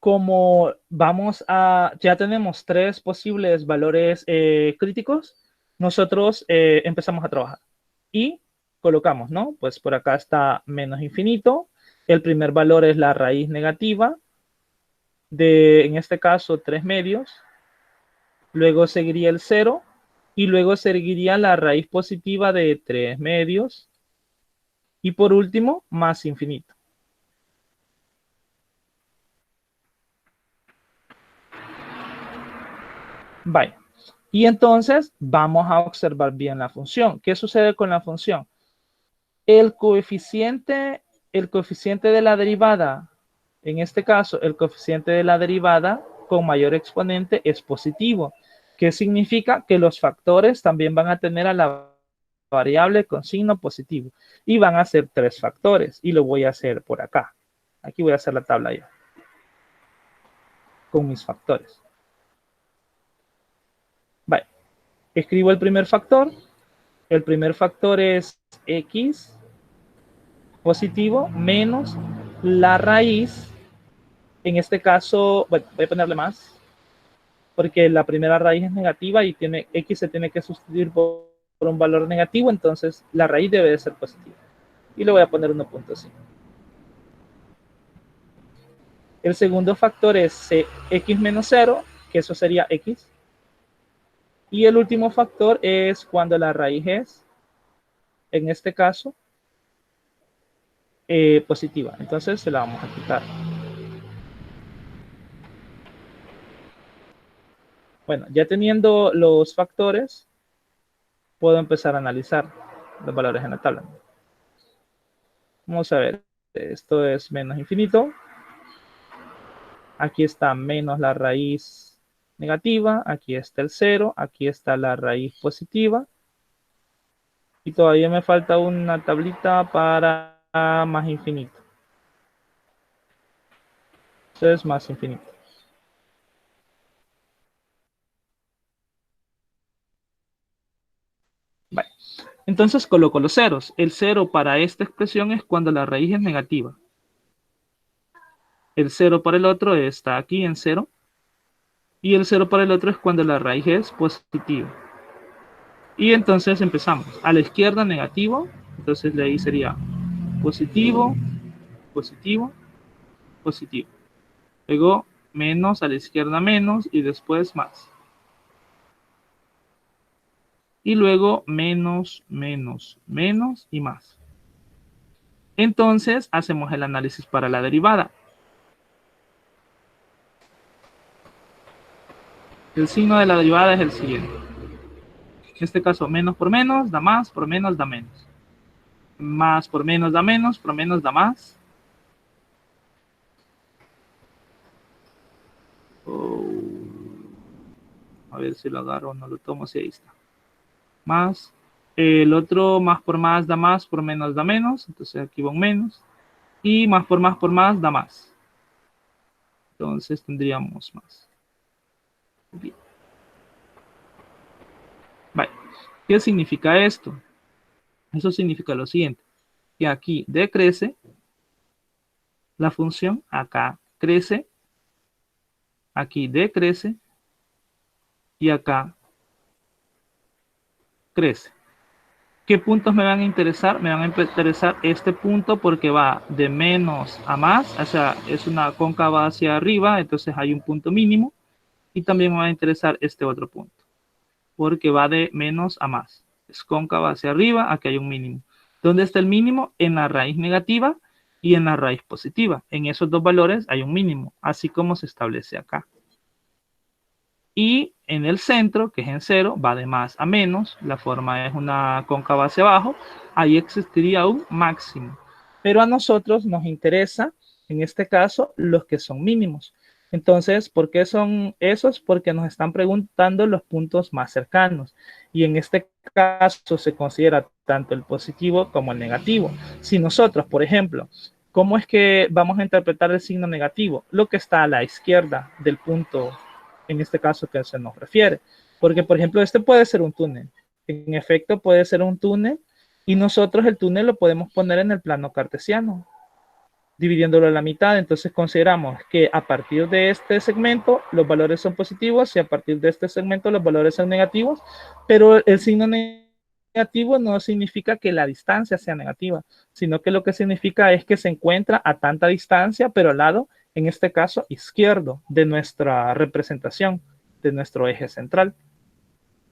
como ya tenemos 3 posibles valores críticos, nosotros empezamos a trabajar y colocamos, ¿no? Pues por acá está menos infinito. El primer valor es la raíz negativa de, en este caso, 3 medios. Luego seguiría el 0 y luego seguiría la raíz positiva de 3 medios. Y por último, más infinito. Vaya. Y entonces vamos a observar bien la función. ¿Qué sucede con la función? El coeficiente de la derivada, en este caso, el coeficiente de la derivada con mayor exponente es positivo. ¿Qué significa? Que los factores también van a tener a la variable con signo positivo. Y van a ser 3 factores. Y lo voy a hacer por acá. Aquí voy a hacer la tabla yo. Con mis factores. Vale. Escribo el primer factor. El primer factor es x positivo menos la raíz. En este caso, bueno, voy a ponerle más, porque la primera raíz es negativa y x se tiene que sustituir por un valor negativo, entonces la raíz debe de ser positiva. Y le voy a poner 1.5. El segundo factor es x menos 0, que eso sería x. Y el último factor es cuando la raíz es, en este caso, positiva. Entonces se la vamos a quitar. Bueno, ya teniendo los factores, puedo empezar a analizar los valores en la tabla. Vamos a ver, esto es menos infinito. Aquí está menos la raíz negativa, aquí está el 0, aquí está la raíz positiva. Y todavía me falta una tablita para más infinito. Esto es más infinito. Vale. Entonces coloco los ceros. El 0 para esta expresión es cuando la raíz es negativa. El 0 para el otro está aquí en 0. Y el 0 para el otro es cuando la raíz es positiva. Y entonces empezamos. A la izquierda negativo. Entonces de ahí sería positivo, positivo, positivo. Luego menos, a la izquierda menos y después más. Y luego menos, menos, menos y más. Entonces hacemos el análisis para la derivada. El signo de la derivada es el siguiente. En este caso, menos por menos da más, por menos da menos. Más por menos da menos, por menos da más. A ver si lo agarro o no lo tomo, si ahí está. Más. El otro más por más da más, por menos da menos. Entonces aquí va un menos. Y más por más da más. Entonces tendríamos más. Bien. Vale. ¿Qué significa esto? Eso significa lo siguiente. Que aquí decrece la función, acá crece, aquí decrece y acá crece. ¿Qué puntos me van a interesar? Me van a interesar este punto porque va de menos a más, o sea, es una cóncava hacia arriba, entonces hay un punto mínimo. Y también me va a interesar este otro punto, porque va de menos a más. Es cóncava hacia arriba, aquí hay un mínimo. ¿Dónde está el mínimo? En la raíz negativa y en la raíz positiva. En esos dos valores hay un mínimo, así como se establece acá. Y en el centro, que es en 0, va de más a menos, la forma es una cóncava hacia abajo, ahí existiría un máximo. Pero a nosotros nos interesa, en este caso, los que son mínimos. Entonces, ¿por qué son esos? Porque nos están preguntando los puntos más cercanos. Y en este caso se considera tanto el positivo como el negativo. Si nosotros, por ejemplo, ¿cómo es que vamos a interpretar el signo negativo? Lo que está a la izquierda del punto, en este caso que se nos refiere. Porque, por ejemplo, este puede ser un túnel. En efecto, puede ser un túnel y nosotros el túnel lo podemos poner en el plano cartesiano, dividiéndolo a la mitad. Entonces consideramos que a partir de este segmento los valores son positivos y a partir de este segmento los valores son negativos, pero el signo negativo no significa que la distancia sea negativa, sino que lo que significa es que se encuentra a tanta distancia, pero al lado, en este caso, izquierdo de nuestra representación, de nuestro eje central.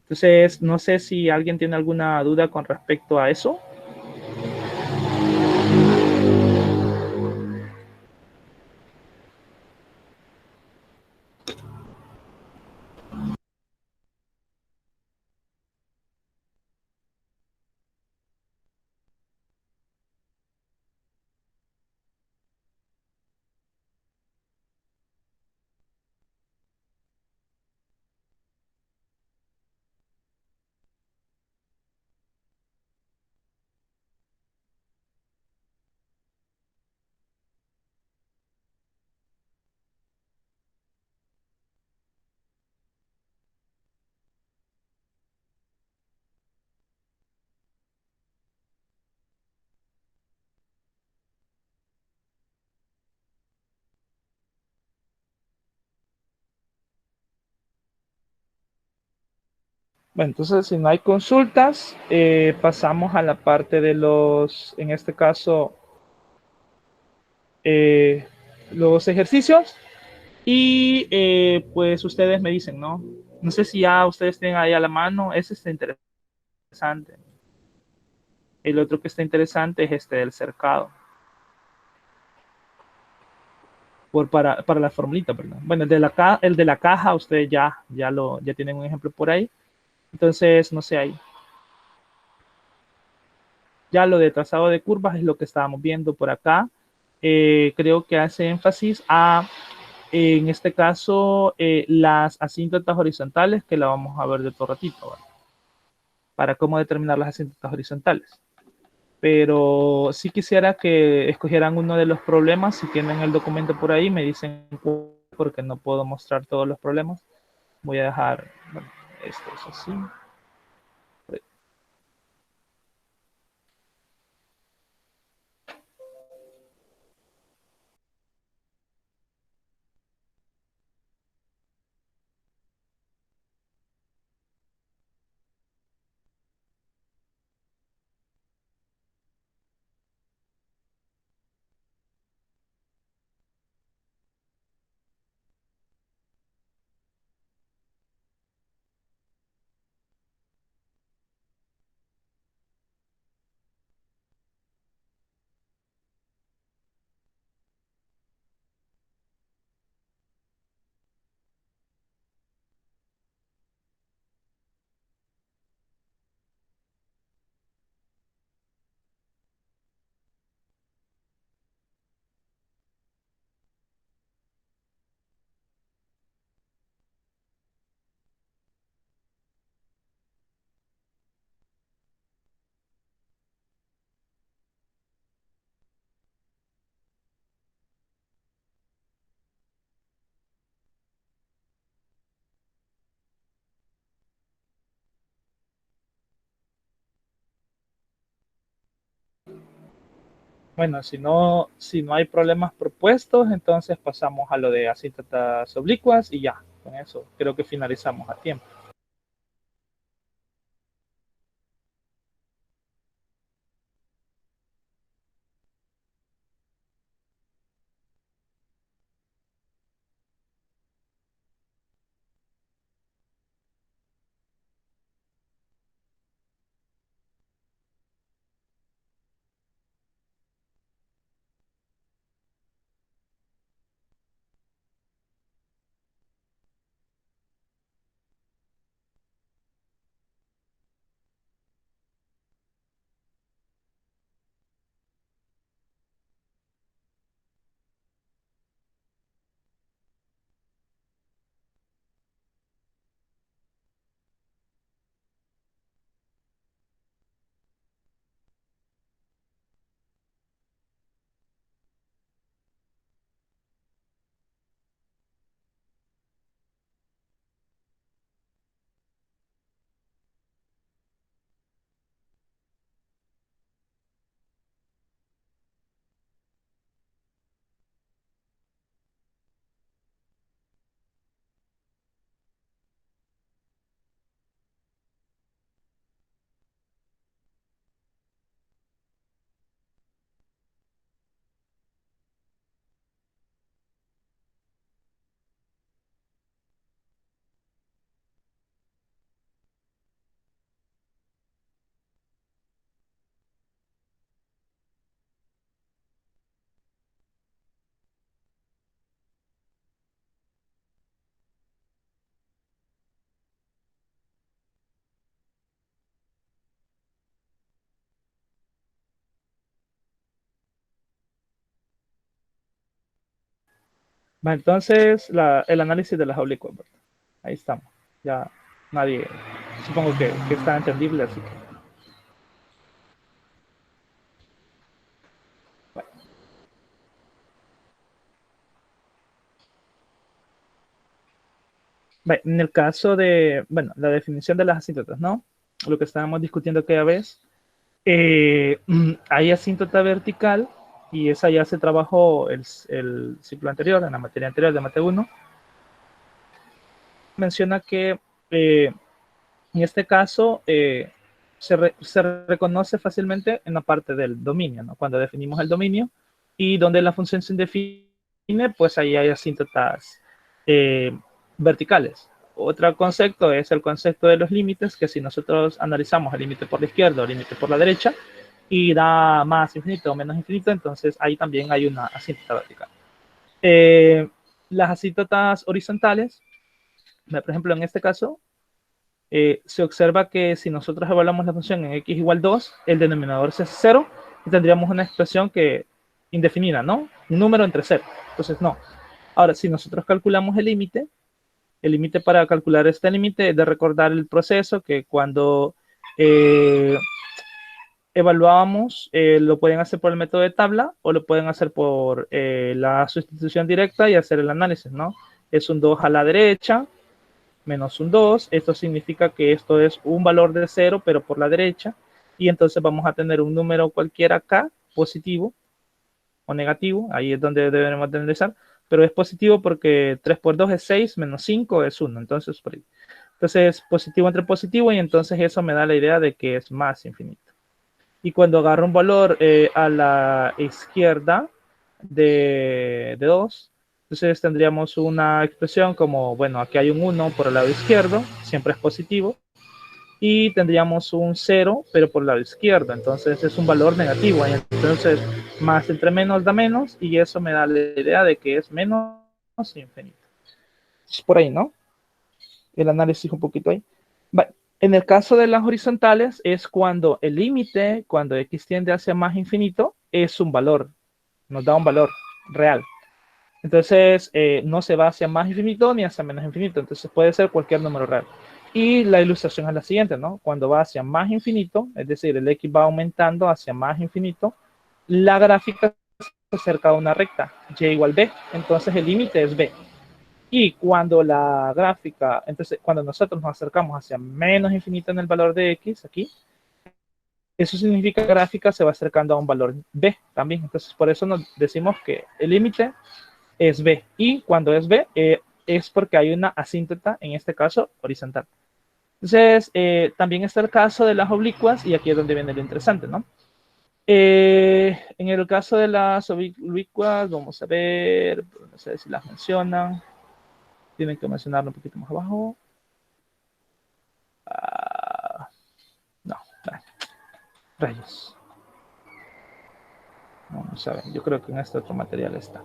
Entonces, no sé si alguien tiene alguna duda con respecto a eso. Bueno, entonces si no hay consultas, pasamos a la parte de los, en este caso, eh, los ejercicios. Y pues ustedes me dicen, ¿no? No sé si ya ustedes tienen ahí a la mano, ese está interesante. El otro que está interesante es este del cercado. Para la formulita, perdón. Bueno, el de la caja, ustedes ya tienen un ejemplo por ahí. Entonces, no sé, ahí. Ya lo de trazado de curvas es lo que estábamos viendo por acá. Creo que hace énfasis a, en este caso, las asíntotas horizontales, que la vamos a ver de todo ratito, ¿vale? Para cómo determinar las asíntotas horizontales. Pero sí quisiera que escogieran uno de los problemas. Si tienen el documento por ahí, me dicen porque no puedo mostrar todos los problemas. Voy a dejar, bueno, esto es así. Bueno, si no hay problemas propuestos, entonces pasamos a lo de asíntotas oblicuas y ya, con eso creo que finalizamos a tiempo. Va, entonces, el análisis de las oblicuas, ¿verdad? Ahí estamos. Ya nadie, supongo que está entendible, así que. Bueno, en el caso de, bueno, la definición de las asíntotas, ¿no? Lo que estábamos discutiendo aquella vez, hay asíntota vertical y esa ya se trabajó el ciclo anterior, en la materia anterior de Mate 1. Menciona que En este caso, se reconoce fácilmente en la parte del dominio, ¿no? Cuando definimos el dominio y donde la función se define, pues ahí hay asíntotas verticales. Otro concepto es el concepto de los límites, que si nosotros analizamos el límite por la izquierda o el límite por la derecha y da más infinito o menos infinito, entonces ahí también hay una asíntota vertical. Las asíntotas horizontales, por ejemplo, en este caso, se observa que si nosotros evaluamos la función en x igual 2, el denominador es 0 y tendríamos una expresión que indefinida, ¿no? Un número entre 0. Entonces, no. Ahora, si nosotros calculamos el límite para calcular este límite es de recordar el proceso que cuando evaluábamos, lo pueden hacer por el método de tabla o lo pueden hacer por la sustitución directa y hacer el análisis, ¿no? Es un 2 a la derecha, menos un 2, esto significa que esto es un valor de 0, pero por la derecha, y entonces vamos a tener un número cualquiera acá, positivo o negativo, ahí es donde debemos de analizar, pero es positivo porque 3 por 2 es 6, menos 5 es 1, entonces por ahí. Entonces, positivo entre positivo, y entonces eso me da la idea de que es más infinito. Y cuando agarro un valor a la izquierda de 2, entonces tendríamos una expresión como, bueno, aquí hay un 1 por el lado izquierdo, siempre es positivo, y tendríamos un 0, pero por el lado izquierdo, entonces es un valor negativo. Entonces, más entre menos da menos, y eso me da la idea de que es menos infinito. Es por ahí, ¿no? El análisis un poquito ahí. En el caso de las horizontales es cuando el límite, cuando x tiende hacia más infinito, es un valor, nos da un valor real. Entonces, no se va hacia más infinito ni hacia menos infinito. Entonces, puede ser cualquier número real. Y la ilustración es la siguiente, ¿no? Cuando va hacia más infinito, es decir, el x va aumentando hacia más infinito, la gráfica se acerca a una recta, y igual b. Entonces, el límite es b. Y cuando la gráfica, entonces, cuando nosotros nos acercamos hacia menos infinito en el valor de x, aquí, eso significa que la gráfica se va acercando a un valor b también. Entonces, por eso nos decimos que el límite es b. Y cuando es b, es porque hay una asíntota, en este caso, horizontal. Entonces, también está el caso de las oblicuas, y aquí es donde viene lo interesante, ¿no? En el caso de las oblicuas, vamos a ver, no sé si las mencionan. Tienen que mencionarlo un poquito más abajo. No, rayos. No saben, yo creo que en este otro material está.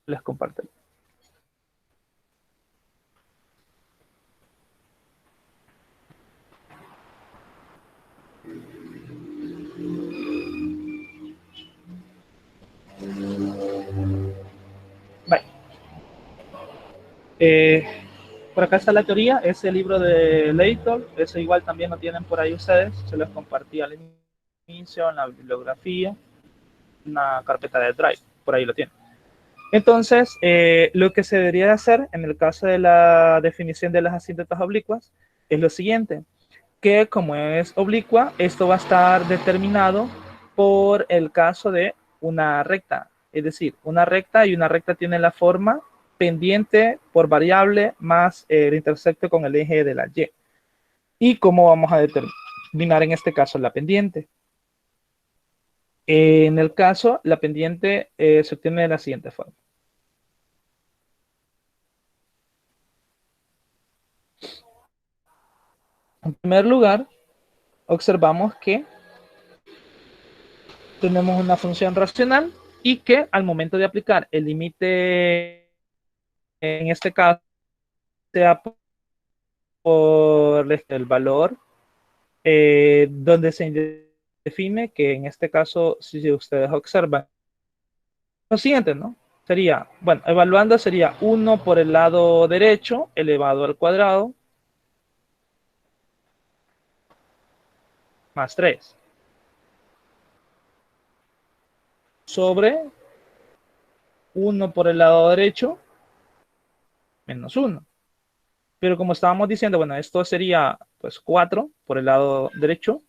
Les comparto. Bye. Por acá está la teoría, ese libro de Leighton, eso igual también lo tienen por ahí ustedes, se los compartí al inicio en la bibliografía, una carpeta de Drive, por ahí lo tienen. Entonces, lo que se debería hacer en el caso de la definición de las asíntotas oblicuas es lo siguiente, que como es oblicua, esto va a estar determinado por el caso de una recta, es decir, una recta, y una recta tiene la forma pendiente por variable más el intersecto con el eje de la y. ¿Y cómo vamos a determinar en este caso la pendiente? En el caso, la pendiente se obtiene de la siguiente forma. En primer lugar, observamos que tenemos una función racional y que al momento de aplicar el límite en este caso sea por el valor donde se define que en este caso, si ustedes observan, lo siguiente, ¿no? Sería, bueno, evaluando sería 1 por el lado derecho elevado al cuadrado más 3 sobre 1 por el lado derecho menos 1. Pero como estábamos diciendo, bueno, esto sería pues 4 por el lado derecho,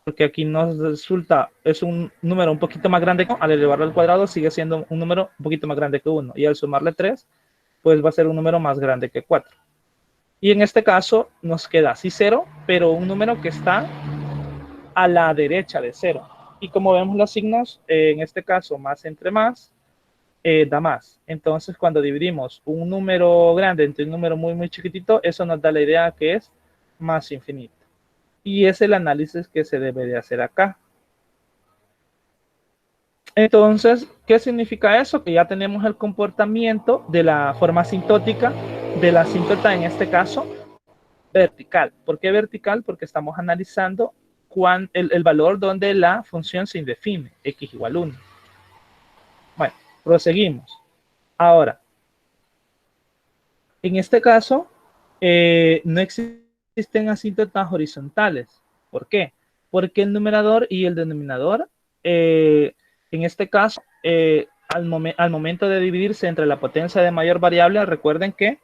porque aquí nos resulta, es un número un poquito más grande, al elevarlo al cuadrado sigue siendo un número un poquito más grande que 1, y al sumarle 3, pues va a ser un número más grande que 4. Y en este caso nos queda así 0, pero un número que está a la derecha de 0. Y como vemos los signos, en este caso más entre más, da más. Entonces cuando dividimos un número grande entre un número muy muy chiquitito, eso nos da la idea que es más infinito. Y es el análisis que se debe de hacer acá. Entonces, ¿qué significa eso? Que ya tenemos el comportamiento de la forma asintótica de la asíntota, en este caso, vertical. ¿Por qué vertical? Porque estamos analizando el valor donde la función se indefine, x igual 1. Bueno, proseguimos. Ahora, en este caso, no existen asíntotas horizontales. ¿Por qué? Porque el numerador y el denominador, en este caso, al momento de dividirse entre la potencia de mayor variable, recuerden que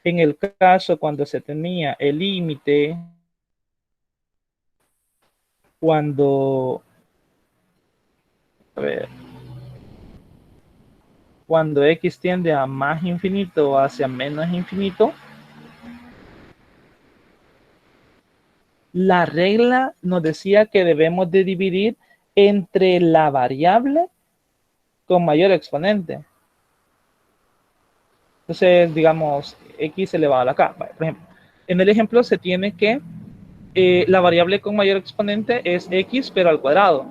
en el caso cuando se tenía el límite, cuando, a ver, cuando x tiende a más infinito o hacia menos infinito, la regla nos decía que debemos de dividir entre la variable con mayor exponente. Entonces, digamos, x elevado a la k. Por ejemplo, en el ejemplo se tiene que la variable con mayor exponente es x, pero al cuadrado.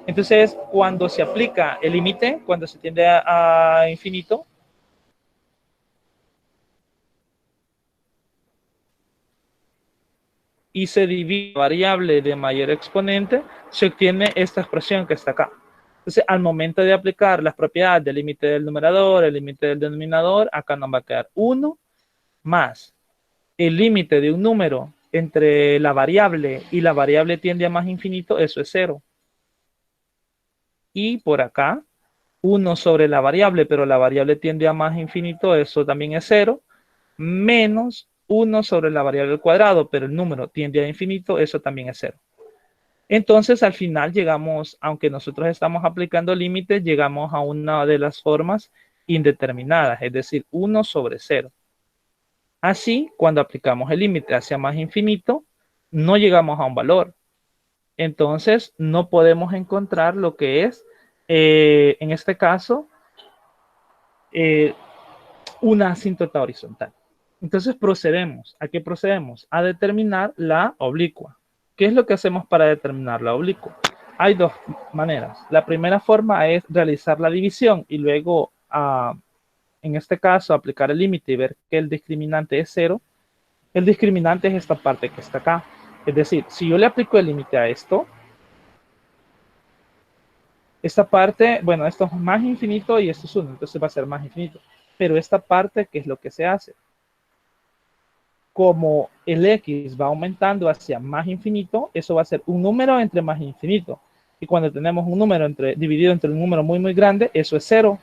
Entonces, cuando se aplica el límite, cuando se tiende a infinito, y se divide la variable de mayor exponente, se obtiene esta expresión que está acá. Entonces, al momento de aplicar las propiedades del límite del numerador, el límite del denominador, acá nos va a quedar 1 más el límite de un número entre la variable y la variable tiende a más infinito, eso es 0. Y por acá, 1 sobre la variable, pero la variable tiende a más infinito, eso también es 0, menos 1 sobre la variable al cuadrado, pero el número tiende a infinito, eso también es 0. Entonces, al final llegamos, aunque nosotros estamos aplicando límites, llegamos a una de las formas indeterminadas, es decir, 1 sobre 0. Así, cuando aplicamos el límite hacia más infinito, no llegamos a un valor. Entonces, no podemos encontrar lo que es, en este caso, una asíntota horizontal. Entonces, procedemos. ¿A qué procedemos? A determinar la oblicua. ¿Qué es lo que hacemos para determinar la oblicua? Hay dos maneras. La primera forma es realizar la división y luego, en este caso, aplicar el límite y ver que el discriminante es 0. El discriminante es esta parte que está acá. Es decir, si yo le aplico el límite a esto, esta parte, bueno, esto es más infinito y esto es 1, entonces va a ser más infinito. Pero esta parte, ¿qué es lo que se hace? Como el x va aumentando hacia más infinito, eso va a ser un número entre más infinito. Y cuando tenemos un número dividido entre un número muy, muy grande, eso es 0.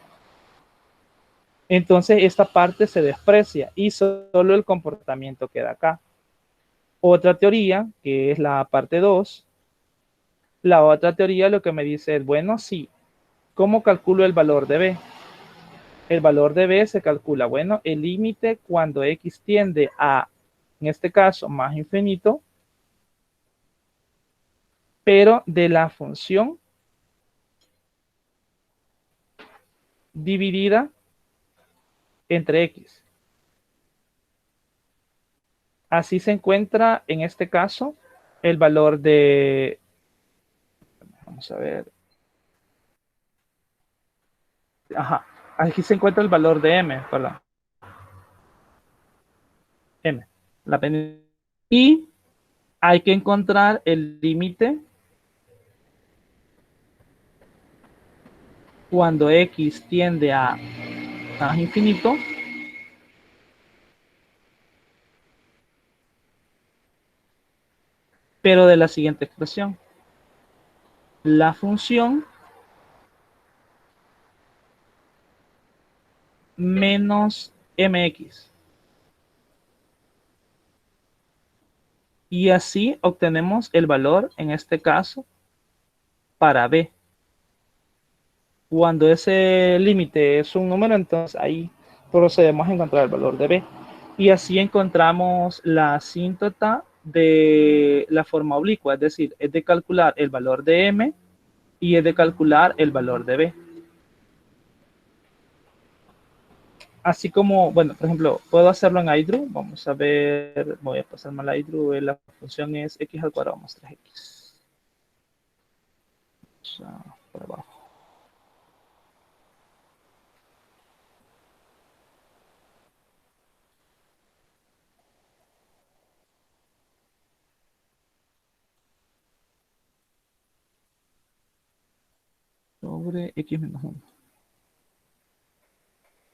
Entonces esta parte se desprecia y solo el comportamiento queda acá. Otra teoría, que es la parte 2, la otra teoría lo que me dice es, bueno, sí, ¿cómo calculo el valor de b? El valor de b se calcula, bueno, el límite cuando x tiende a, en este caso, más infinito, pero de la función dividida entre x. Así se encuentra, en este caso, el valor de, vamos a ver, ajá, aquí se encuentra el valor de m, perdón. M, la pendiente. Y hay que encontrar el límite cuando x tiende a más infinito pero de la siguiente expresión. La función menos mx. Y así obtenemos el valor, en este caso, para b. Cuando ese límite es un número, entonces ahí procedemos a encontrar el valor de b. Y así encontramos la asíntota de la forma oblicua, es decir, es de calcular el valor de m y es de calcular el valor de b. Así como, bueno, por ejemplo, puedo hacerlo en iDrew. Vamos a ver, voy a pasarme al iDrew. La función es x al cuadrado más 3x. O sea, por abajo. Sobre x menos 1.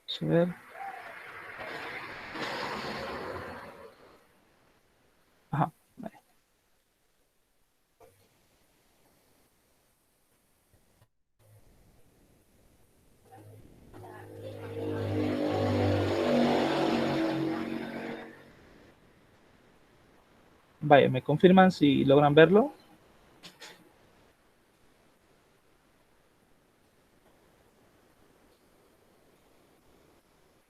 Vamos a ver. Ajá, vale. Vaya, me confirman si logran verlo.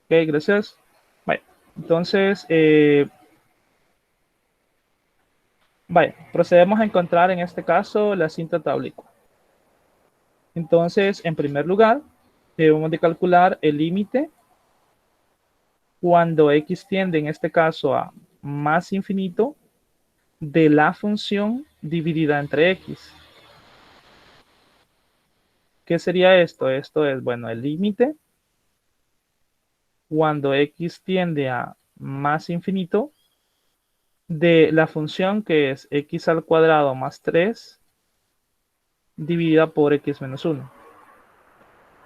Ok, gracias. Vaya, entonces, vaya, procedemos a encontrar en este caso la asíntota oblicua. Entonces, en primer lugar, debemos de calcular el límite cuando x tiende, en este caso, a más infinito de la función dividida entre x. ¿Qué sería esto? Esto es, bueno, el límite cuando x tiende a más infinito de la función que es x al cuadrado más 3 dividida por x menos 1.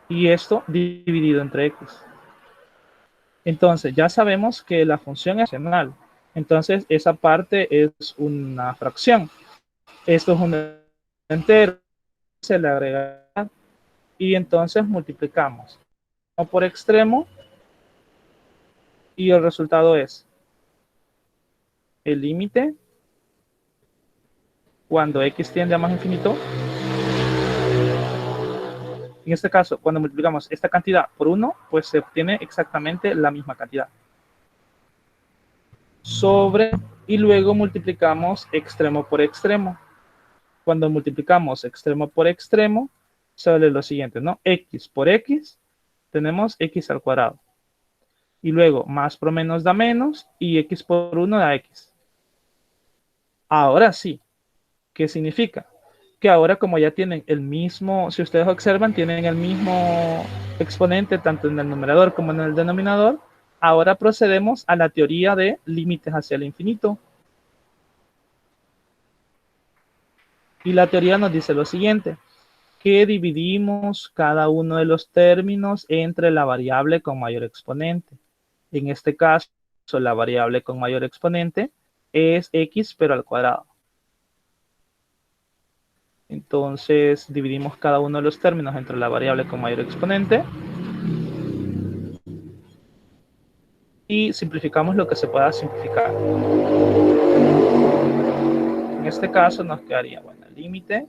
Y esto dividido entre x. Entonces, ya sabemos que la función es racional. Entonces, esa parte es una fracción. Esto es un entero. Se le agrega y entonces multiplicamos por extremo y el resultado es el límite cuando x tiende a más infinito. En este caso, cuando multiplicamos esta cantidad por 1, pues se obtiene exactamente la misma cantidad. Sobre, y luego multiplicamos extremo por extremo. Cuando multiplicamos extremo por extremo, sale lo siguiente, ¿no? X por x, tenemos x al cuadrado. Y luego, más por menos da menos, y x por 1 da x. Ahora sí, ¿qué significa? Que ahora como ya tienen el mismo, si ustedes observan, tienen el mismo exponente tanto en el numerador como en el denominador, ahora procedemos a la teoría de límites hacia el infinito. Y la teoría nos dice lo siguiente, que dividimos cada uno de los términos entre la variable con mayor exponente. En este caso, la variable con mayor exponente es x, pero al cuadrado. Entonces, dividimos cada uno de los términos entre la variable con mayor exponente y simplificamos lo que se pueda simplificar. En este caso nos quedaría, bueno, el límite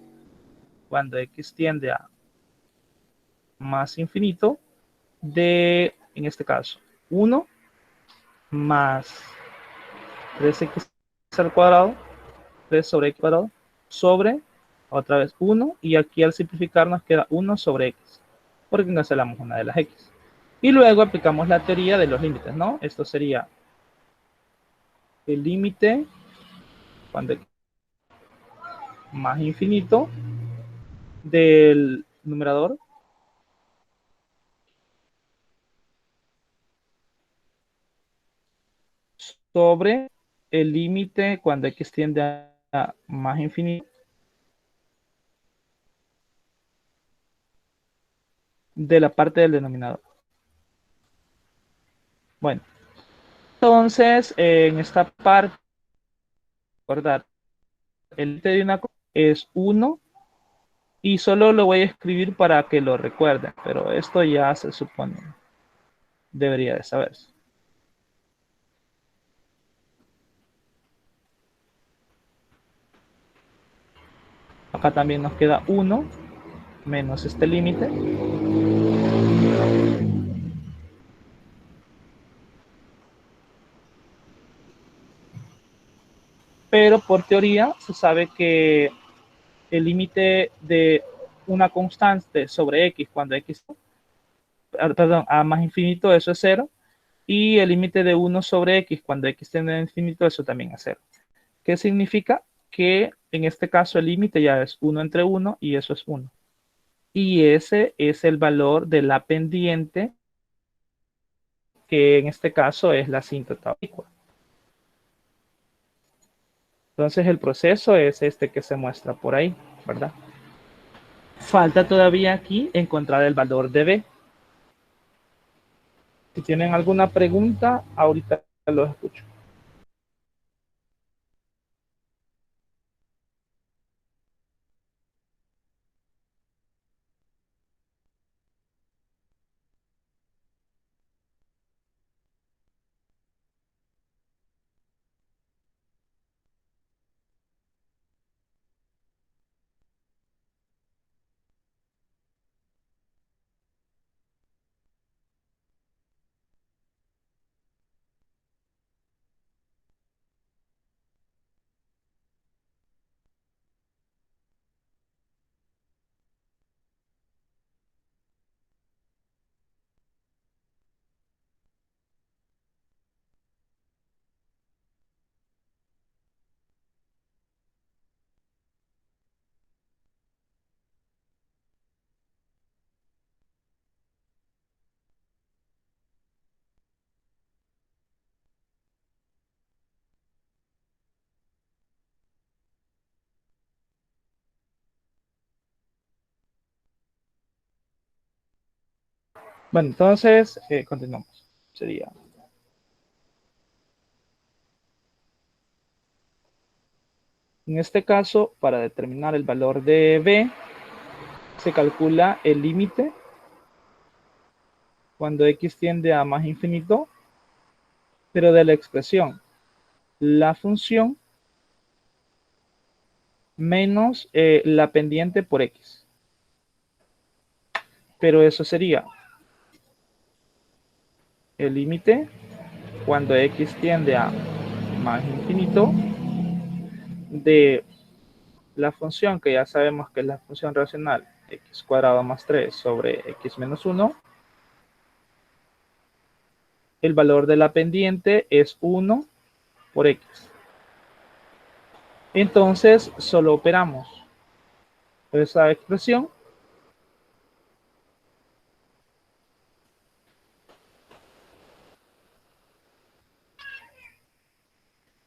cuando x tiende a más infinito de, en este caso, 1 más 3x al cuadrado, 3 sobre x cuadrado, sobre, otra vez 1, y aquí al simplificar nos queda 1 sobre x, porque cancelamos una de las x. Y luego aplicamos la teoría de los límites, ¿no? Esto sería el límite cuando x más infinito del numerador sobre el límite cuando x tiende a más infinito de la parte del denominador. Bueno, entonces en esta parte, recordar, el límite de una cosa es 1 y solo lo voy a escribir para que lo recuerden, pero esto ya se supone, debería de saberse. Acá también nos queda 1 menos este límite. Pero por teoría se sabe que el límite de una constante sobre x cuando x, perdón, a más infinito, eso es 0. Y el límite de 1 sobre x cuando x tiende a infinito, eso también es 0. ¿Qué significa? Que en este caso el límite ya es 1 entre 1 y eso es 1. Y ese es el valor de la pendiente, que en este caso es la asíntota oblicua. Entonces el proceso es este que se muestra por ahí, ¿verdad? Falta todavía aquí encontrar el valor de b. Si tienen alguna pregunta, ahorita los escucho. Bueno, entonces continuamos. Sería en este caso, para determinar el valor de b, se calcula el límite cuando x tiende a más infinito, pero de la expresión la función menos la pendiente por x. Pero eso sería el límite cuando x tiende a más infinito de la función que ya sabemos que es la función racional x cuadrado más 3 sobre x menos 1. El valor de la pendiente es 1 por x. Entonces solo operamos esa expresión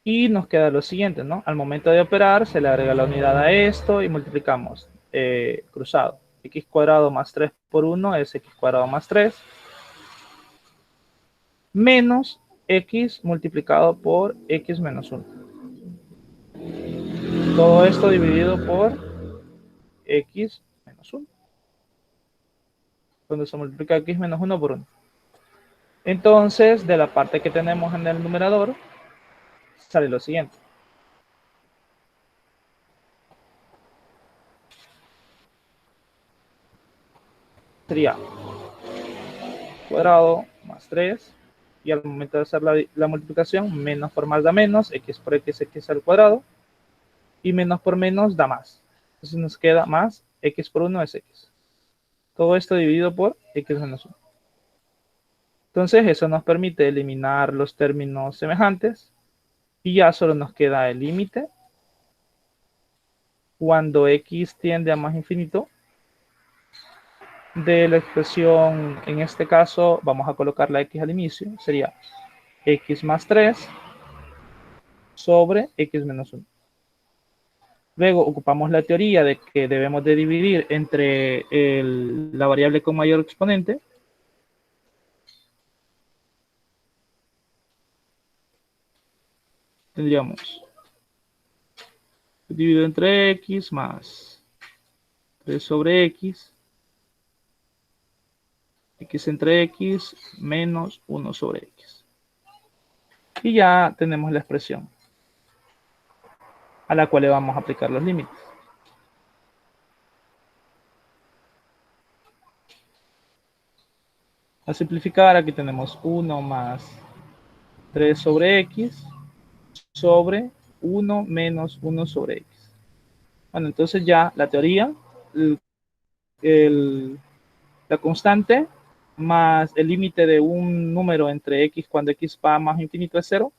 y nos queda lo siguiente, ¿no? Al momento de operar se le agrega la unidad a esto y multiplicamos cruzado. X cuadrado más 3 por 1 es x cuadrado más 3 menos x multiplicado por x menos 1. Todo esto dividido por x menos 1. Cuando se multiplica x menos 1 por 1. Entonces, de la parte que tenemos en el numerador, sale lo siguiente. Sería cuadrado más 3 y al momento de hacer la multiplicación, menos por más da menos, x por x al cuadrado, y menos por menos da más. Entonces nos queda más, x por 1 es x. Todo esto dividido por x menos 1. Entonces eso nos permite eliminar los términos semejantes y ya solo nos queda el límite cuando x tiende a más infinito de la expresión. En este caso vamos a colocar la x al inicio, sería x más 3 sobre x menos 1. Luego ocupamos la teoría de que debemos de dividir entre la variable con mayor exponente. Tendríamos dividido entre x más 3 sobre x entre x menos 1 sobre x. Y ya tenemos la expresión a la cual le vamos a aplicar los límites. A simplificar, aquí tenemos 1 más 3 sobre x sobre 1 menos 1 sobre x. Bueno, entonces ya la teoría, la constante más el límite de un número entre x cuando x va más infinito es 0.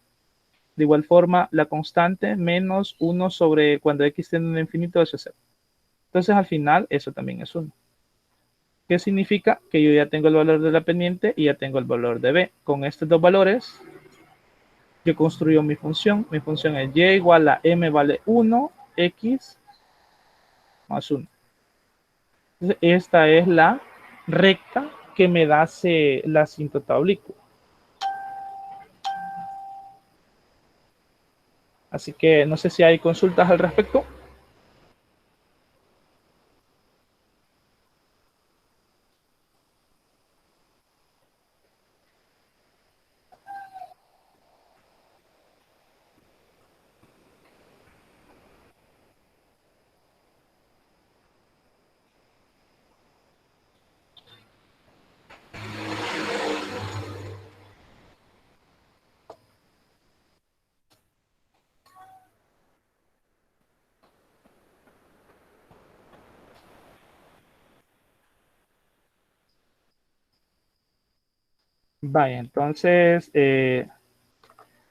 De igual forma, la constante menos 1 sobre cuando x tiende a un infinito es 0. Entonces, al final, eso también es 1. ¿Qué significa? Que yo ya tengo el valor de la pendiente y ya tengo el valor de b. Con estos dos valores, yo construyo mi función. Mi función es y igual a m vale 1, x más 1. Entonces, esta es la recta que me da la asíntota oblicua. Así que no sé si hay consultas al respecto. Vaya, entonces,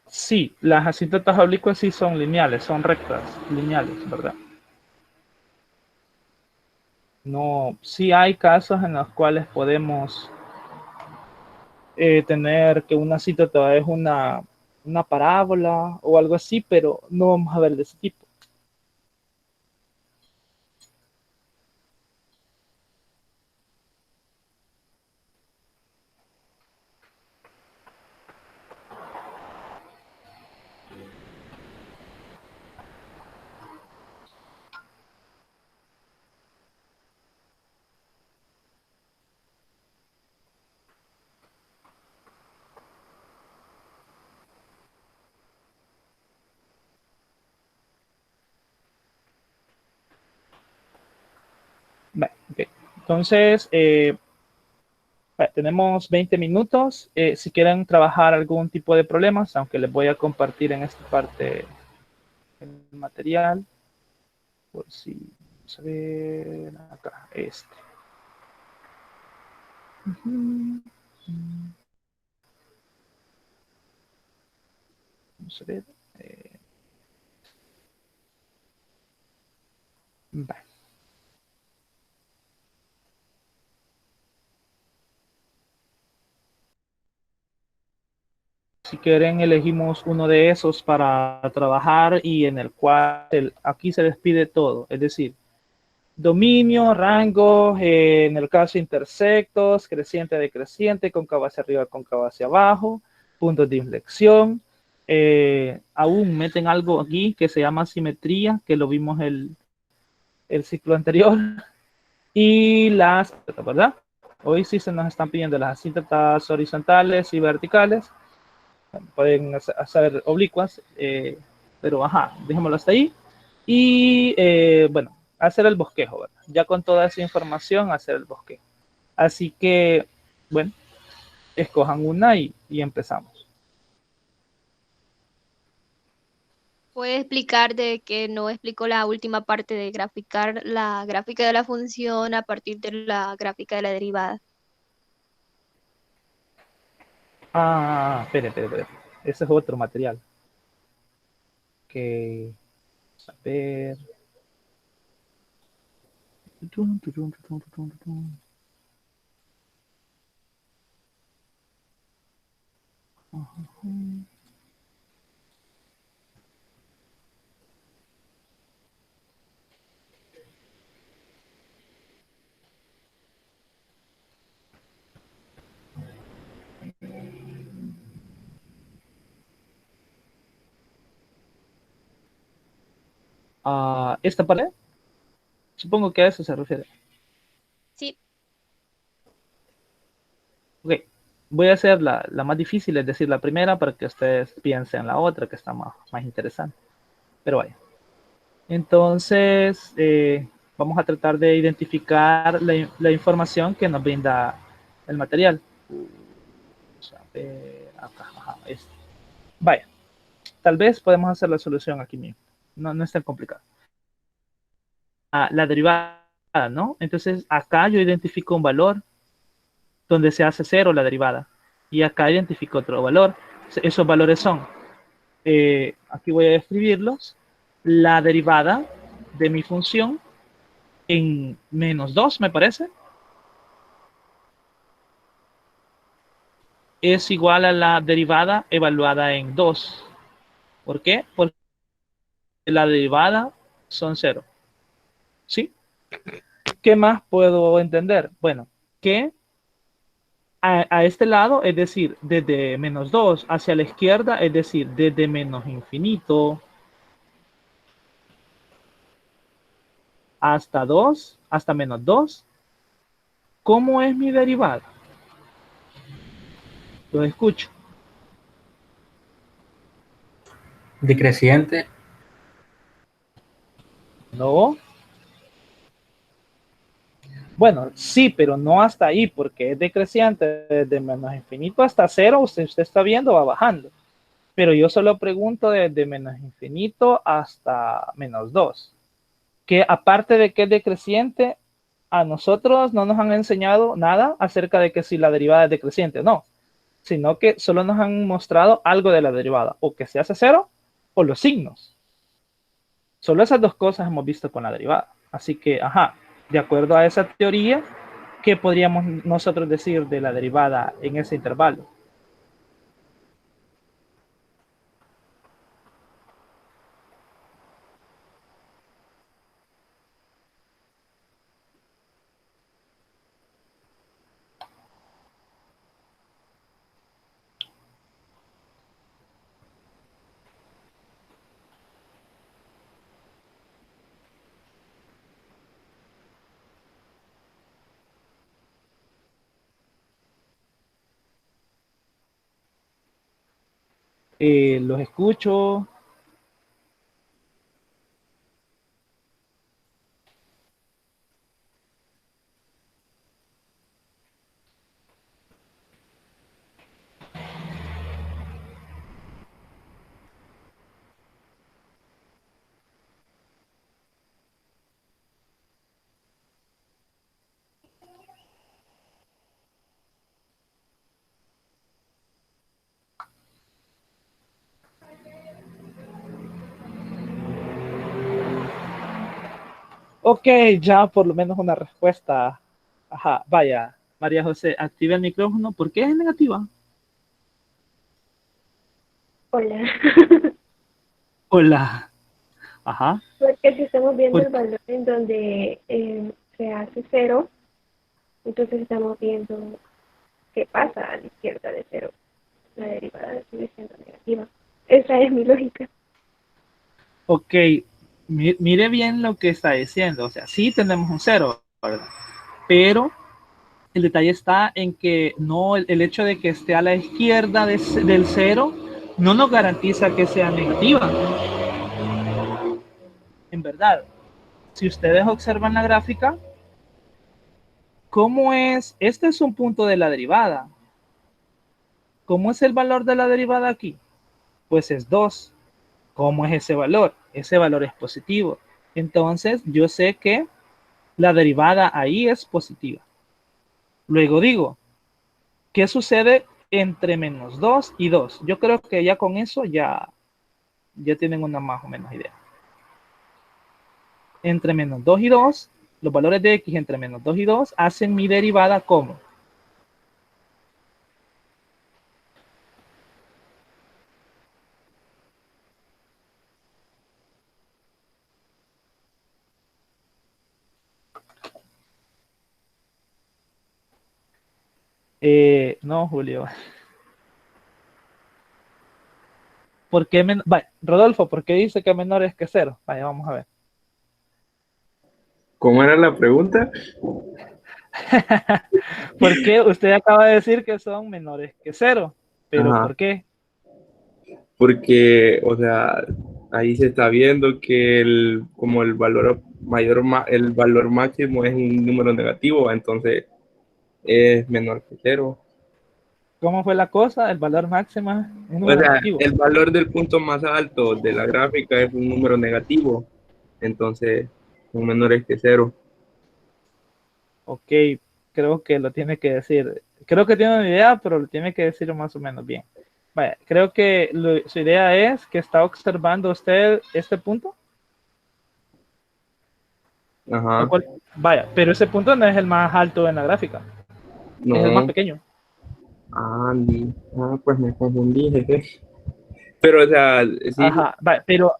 sí, las asíntotas oblicuas sí son lineales, son rectas, lineales, ¿verdad? No, sí hay casos en los cuales podemos tener que una asíntota es una parábola o algo así, pero no vamos a ver de ese tipo. Vale, okay. Entonces, tenemos 20 minutos. Si quieren trabajar algún tipo de problemas, aunque les voy a compartir en esta parte el material, por si, vamos a ver acá, este. Vamos a ver. Vale. Si quieren, elegimos uno de esos para trabajar y en el cual aquí se les pide todo, es decir, dominio, rango, en el caso intersectos, creciente, decreciente, cóncavo hacia arriba, cóncavo hacia abajo, puntos de inflexión. Aún meten algo aquí que se llama simetría, que lo vimos el ciclo anterior. Y las, ¿verdad? Hoy sí se nos están pidiendo las asíntotas horizontales y verticales. Pueden hacer oblicuas, pero ajá, dejémoslo hasta ahí. Y bueno, hacer el bosquejo, ¿verdad? Ya con toda esa información, hacer el bosquejo. Así que, bueno, escojan una y empezamos. ¿Puede explicar de que no explicó la última parte de graficar la gráfica de la función a partir de la gráfica de la derivada? Espere. Ese es otro material. Que, a ver. esta pared. Supongo que a eso se refiere. Sí. Ok, voy a hacer la más difícil, es decir, la primera, para que ustedes piensen en la otra, que está más interesante. Pero vaya. Entonces, vamos a tratar de identificar la información que nos brinda el material. Vamos a ver acá, ajá, este. Vaya, tal vez podemos hacer la solución aquí mismo. No es tan complicado. La derivada, ¿no? Entonces, acá yo identifico un valor donde se hace cero la derivada. Y acá identifico otro valor. Esos valores son, aquí voy a escribirlos, la derivada de mi función en -2, me parece, es igual a la derivada evaluada en 2. ¿Por qué? Porque la derivada son cero. ¿Sí? ¿Qué más puedo entender? Bueno, que a este lado, es decir, desde -2 hacia la izquierda, es decir, desde menos infinito hasta 2, hasta -2, ¿cómo es mi derivada? Lo escucho. Decreciente. No. Bueno, sí, pero no hasta ahí, porque es decreciente desde menos infinito hasta cero. Usted está viendo, va bajando. Pero yo solo pregunto desde menos infinito hasta -2. Que aparte de que es decreciente, a nosotros no nos han enseñado nada acerca de que si la derivada es decreciente o no, sino que solo nos han mostrado algo de la derivada, o que se hace cero, o los signos. Solo esas dos cosas hemos visto con la derivada. Así que, ajá, de acuerdo a esa teoría, ¿qué podríamos nosotros decir de la derivada en ese intervalo? Los escucho. Ok, ya por lo menos una respuesta. Ajá, vaya, María José, activa el micrófono. ¿Por qué es negativa? Hola. Hola. Ajá. Porque si estamos viendo el Porque, valor en donde se hace cero, entonces estamos viendo qué pasa a la izquierda de cero. La derivada sigue siendo negativa. Esa es mi lógica. ok, mire bien lo que está diciendo. O sea, sí tenemos un cero, ¿verdad? Pero el detalle está en que no, el hecho de que esté a la izquierda del cero no nos garantiza que sea negativa. En verdad, si ustedes observan la gráfica, ¿cómo es? Este es un punto de la derivada. ¿Cómo es el valor de la derivada aquí? Pues es 2. ¿Cómo es ese valor? Ese valor es positivo. Entonces, yo sé que la derivada ahí es positiva. Luego digo, ¿qué sucede entre -2 y 2? Yo creo que ya con eso ya tienen una más o menos idea. Entre -2 y 2, los valores de x entre -2 y 2 hacen mi derivada como. No, Julio. ¿Por qué vaya, Rodolfo, ¿por qué dice que menor es que cero? Vaya, vamos a ver. ¿Cómo era la pregunta? Porque usted acaba de decir que son menores que cero, pero Ajá. ¿por qué? Porque, o sea, ahí se está viendo que como el valor mayor, el valor máximo es un número negativo, entonces es menor que cero. ¿Cómo fue la cosa? El valor máximo es un O número sea, negativo. el valor del punto más alto de la gráfica es un número negativo, entonces son menores que cero. Ok, creo que lo tiene que decir. Creo que tiene una idea, pero lo tiene que decir más o menos bien. Vaya, creo que su idea es que está observando usted este punto. ¿O Ajá. cuál? Vaya, pero ese punto no es el más alto en la gráfica, es el más No. pequeño. Ah, pues me confundí, jeje. Pero, o sea, sí, Ajá, vaya, pero,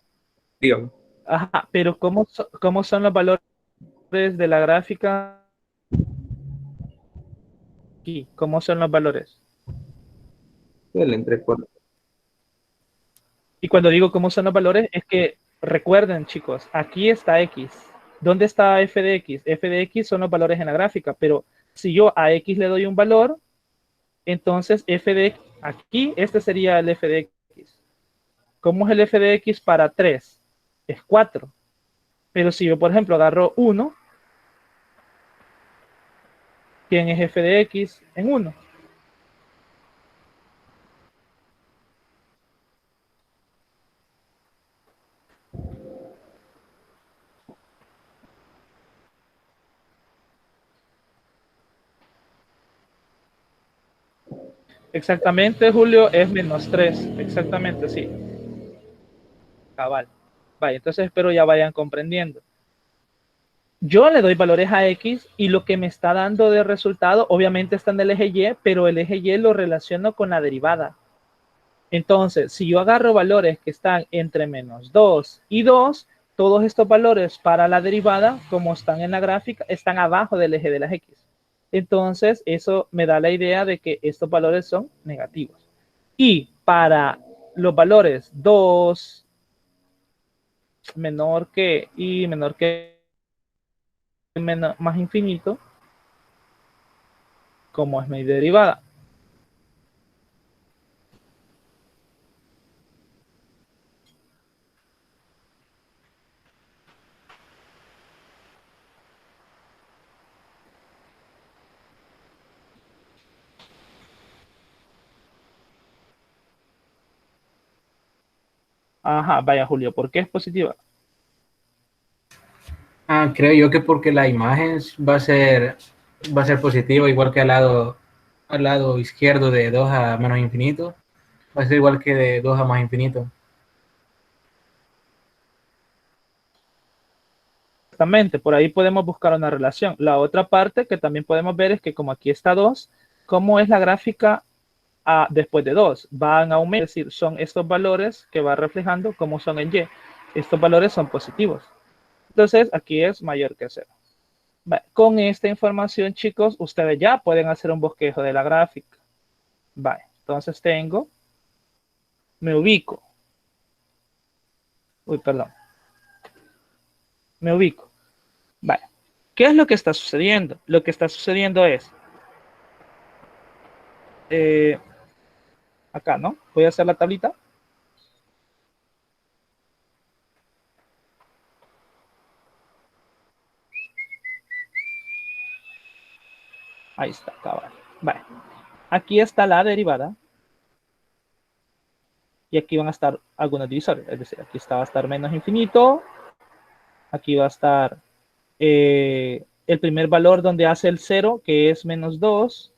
digamos. ajá, pero ¿cómo son los valores de la gráfica aquí? ¿Cómo son los valores? El entre por. Y cuando digo cómo son los valores, es que recuerden, chicos, aquí está X. ¿Dónde está f de x? F de x son los valores en la gráfica, pero si yo a X le doy un valor, entonces f de x, aquí, este sería el f de x. ¿Cómo es el f de x para 3? Es 4. Pero si yo, por ejemplo, agarro 1, ¿quién es f de x en 1? Exactamente, Julio, es menos 3. Exactamente, sí. Cabal. Vaya, entonces espero ya vayan comprendiendo. Yo le doy valores a X y lo que me está dando de resultado, obviamente está en el eje Y, pero el eje Y lo relaciono con la derivada. Entonces, si yo agarro valores que están entre menos 2 y 2, todos estos valores para la derivada, como están en la gráfica, están abajo del eje de las X. Entonces, eso me da la idea de que estos valores son negativos. Y para los valores 2 menor que y menor que más infinito, como es mi derivada. Ajá, vaya Julio, ¿por qué es positiva? Creo yo que porque la imagen va a ser positiva, igual que al lado izquierdo de 2 a menos infinito, va a ser igual que de 2 a más infinito. Exactamente, por ahí podemos buscar una relación. La otra parte que también podemos ver es que como aquí está 2, ¿cómo es la gráfica después de 2? Van a aumentar, es decir, son estos valores que va reflejando como son en Y. Estos valores son positivos. Entonces, aquí es mayor que 0. Con esta información, chicos, ustedes ya pueden hacer un bosquejo de la gráfica. Vale, entonces me ubico. Uy, perdón. Me ubico. Vale. ¿Qué es lo que está sucediendo? Lo que está sucediendo es, acá, ¿no? Voy a hacer la tablita. Ahí está, cabal. Vale. Aquí está la derivada. Y aquí van a estar algunos divisores. Es decir, aquí va a estar menos infinito. Aquí va a estar el primer valor donde hace el 0, que es menos 2.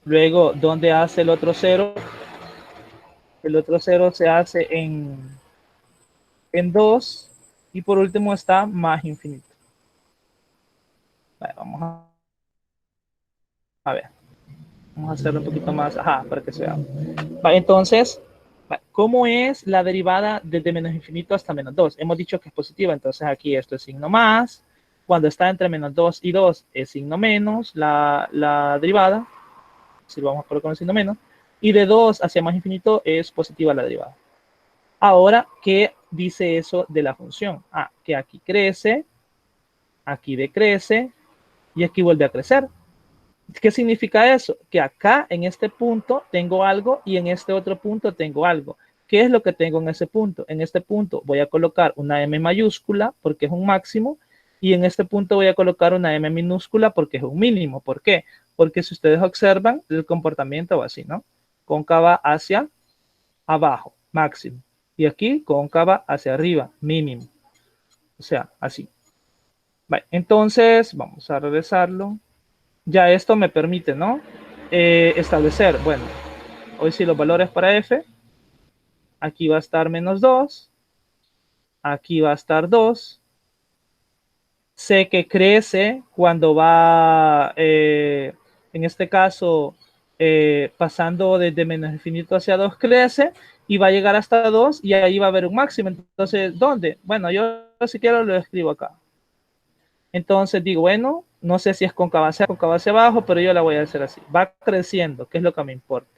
Luego, donde hace el otro 0. El otro 0 se hace en 2. Y por último está más infinito. Vale, vamos a ver. Vamos a hacerlo un poquito más, para que se vea. Vale, entonces, ¿cómo es la derivada desde menos infinito hasta menos 2? Hemos dicho que es positiva, entonces aquí esto es signo más. Cuando está entre menos 2 y 2 es signo menos la derivada. Si vamos a poner con el signo menos. Y de 2 hacia más infinito es positiva la derivada. Ahora, ¿qué dice eso de la función? Ah, que aquí crece, aquí decrece y aquí vuelve a crecer. ¿Qué significa eso? Que acá en este punto tengo algo y en este otro punto tengo algo. ¿Qué es lo que tengo en ese punto? En este punto voy a colocar una M mayúscula porque es un máximo y en este punto voy a colocar una M minúscula porque es un mínimo. ¿Por qué? Porque si ustedes observan el comportamiento va así, ¿no? Cóncava hacia abajo, máximo. Y aquí cóncava hacia arriba, mínimo. O sea, así. Vale, entonces vamos a regresarlo. Ya esto me permite, ¿no? Establecer, bueno, hoy sí los valores para f, aquí va a estar menos 2, aquí va a estar 2, sé que crece cuando va, en este caso, pasando desde menos infinito hacia 2, crece y va a llegar hasta 2 y ahí va a haber un máximo. Entonces, ¿dónde? Bueno, yo si quiero lo escribo acá. Entonces digo, bueno, no sé si es cóncava hacia abajo, pero yo la voy a hacer así. Va creciendo, que es lo que me importa.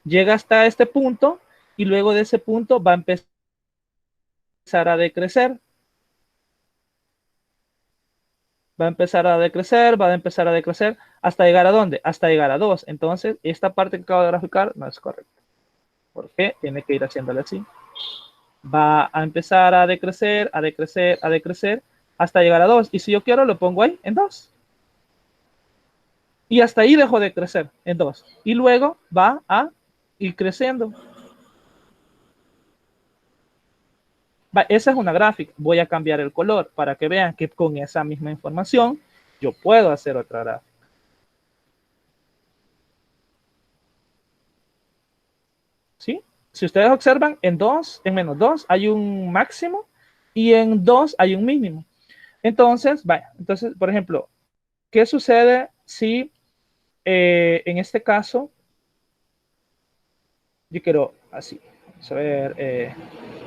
Llega hasta este punto y luego de ese punto va a empezar a decrecer. Va a empezar a decrecer, va a empezar a decrecer, hasta llegar a ¿dónde? Hasta llegar a 2. Entonces, esta parte que acabo de graficar no es correcta. ¿Por qué? Tiene que ir haciéndole así. Va a empezar a decrecer, a decrecer, a decrecer, hasta llegar a 2. Y si yo quiero, lo pongo ahí en 2. Y hasta ahí dejó de crecer en 2. Y luego va a ir creciendo. Esa es una gráfica. Voy a cambiar el color para que vean que con esa misma información yo puedo hacer otra gráfica. ¿Sí? Si ustedes observan, en menos 2 hay un máximo y en 2 hay un mínimo. Entonces, por ejemplo, ¿qué sucede si en este caso yo quiero así? Vamos a ver,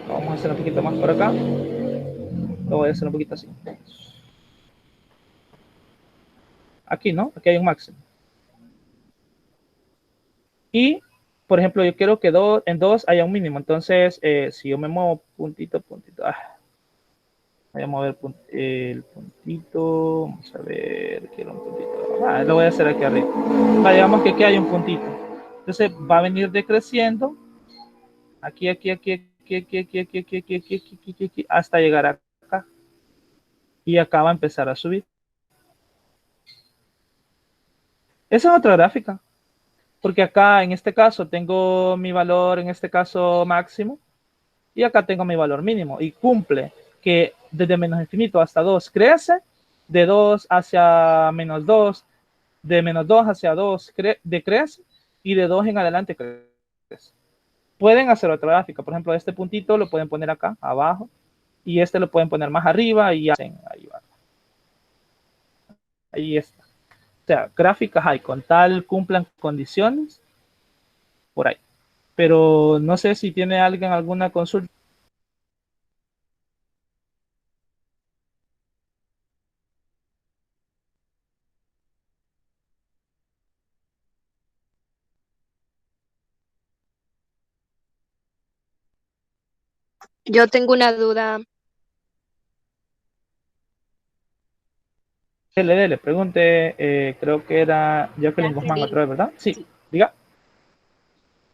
vamos a hacer un poquito más por acá. Lo voy a hacer un poquito así. Aquí, ¿no? Aquí hay un máximo. Y, por ejemplo, yo quiero que en 2 haya un mínimo. Entonces, si yo me muevo puntito, puntito. Voy a mover el puntito. Vamos a ver, quiero un puntito. Lo voy a hacer aquí arriba. Digamos que aquí hay un puntito. Entonces, va a venir decreciendo. Aquí, hasta llegar acá. Y acá va a empezar a subir. Esa es otra gráfica. Porque acá, en este caso, tengo mi valor, en este caso, máximo. Y acá tengo mi valor mínimo. Y cumple que desde menos infinito hasta 2 crece. De 2 hacia menos 2. De menos 2 hacia 2 decrece. Y de 2 en adelante crece. Pueden hacer otra gráfica. Por ejemplo, este puntito lo pueden poner acá, abajo. Y este lo pueden poner más arriba. Y hacen ahí va. Ahí está. O sea, gráficas hay. Con tal cumplan condiciones. Por ahí. Pero no sé si tiene alguien alguna consulta. Yo tengo una duda. Dele, pregunte, creo que era Jacqueline Guzmán Jacqueline, otra vez, ¿verdad? Sí, sí. diga.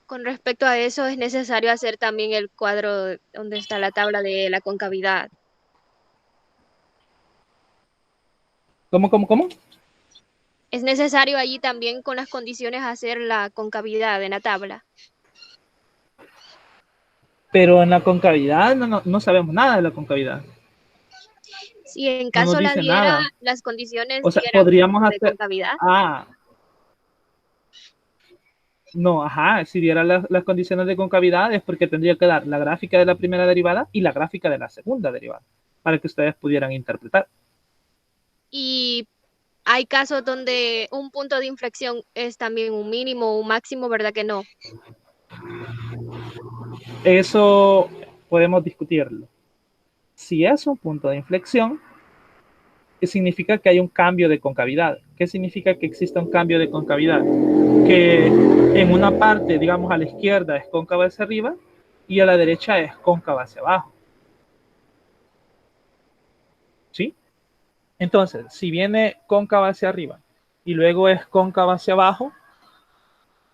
Con respecto a eso, es necesario hacer también el cuadro donde está la tabla de la concavidad. ¿Cómo? Es necesario allí también con las condiciones hacer la concavidad en la tabla. Pero en la concavidad no sabemos nada de la concavidad. Si en No nos caso la dice diera, nada. las condiciones O sea, dieran podríamos de hacer... concavidad. No, si diera las condiciones de concavidad es porque tendría que dar la gráfica de la primera derivada y la gráfica de la segunda derivada para que ustedes pudieran interpretar. Y hay casos donde un punto de inflexión es también un mínimo o un máximo, ¿verdad que no? Eso podemos discutirlo. Si es un punto de inflexión, significa que hay un cambio de concavidad. ¿Qué significa que exista un cambio de concavidad? Que en una parte, digamos, a la izquierda es cóncava hacia arriba y a la derecha es cóncava hacia abajo. ¿Sí? Entonces, si viene cóncava hacia arriba y luego es cóncava hacia abajo,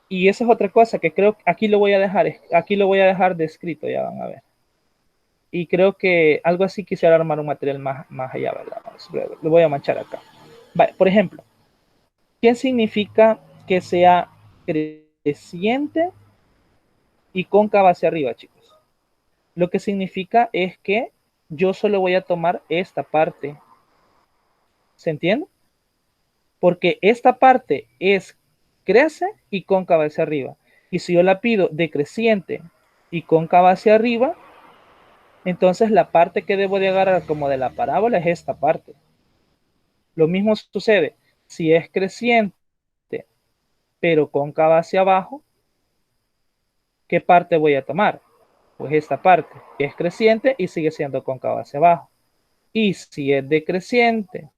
y esa es otra cosa que creo que aquí lo voy a dejar descrito, ya van a ver. Y creo que algo así quisiera armar un material más allá, ¿verdad? Lo voy a manchar acá. Vale, por ejemplo, ¿qué significa que sea creciente y cóncava hacia arriba, chicos? Lo que significa es que yo solo voy a tomar esta parte. ¿Se entiende? Porque esta parte crece y cóncava hacia arriba. Y si yo la pido decreciente y cóncava hacia arriba, entonces la parte que debo de agarrar como de la parábola es esta parte. Lo mismo sucede si es creciente pero cóncava hacia abajo, ¿qué parte voy a tomar? Pues esta parte, que es creciente y sigue siendo cóncava hacia abajo. Y si es decreciente,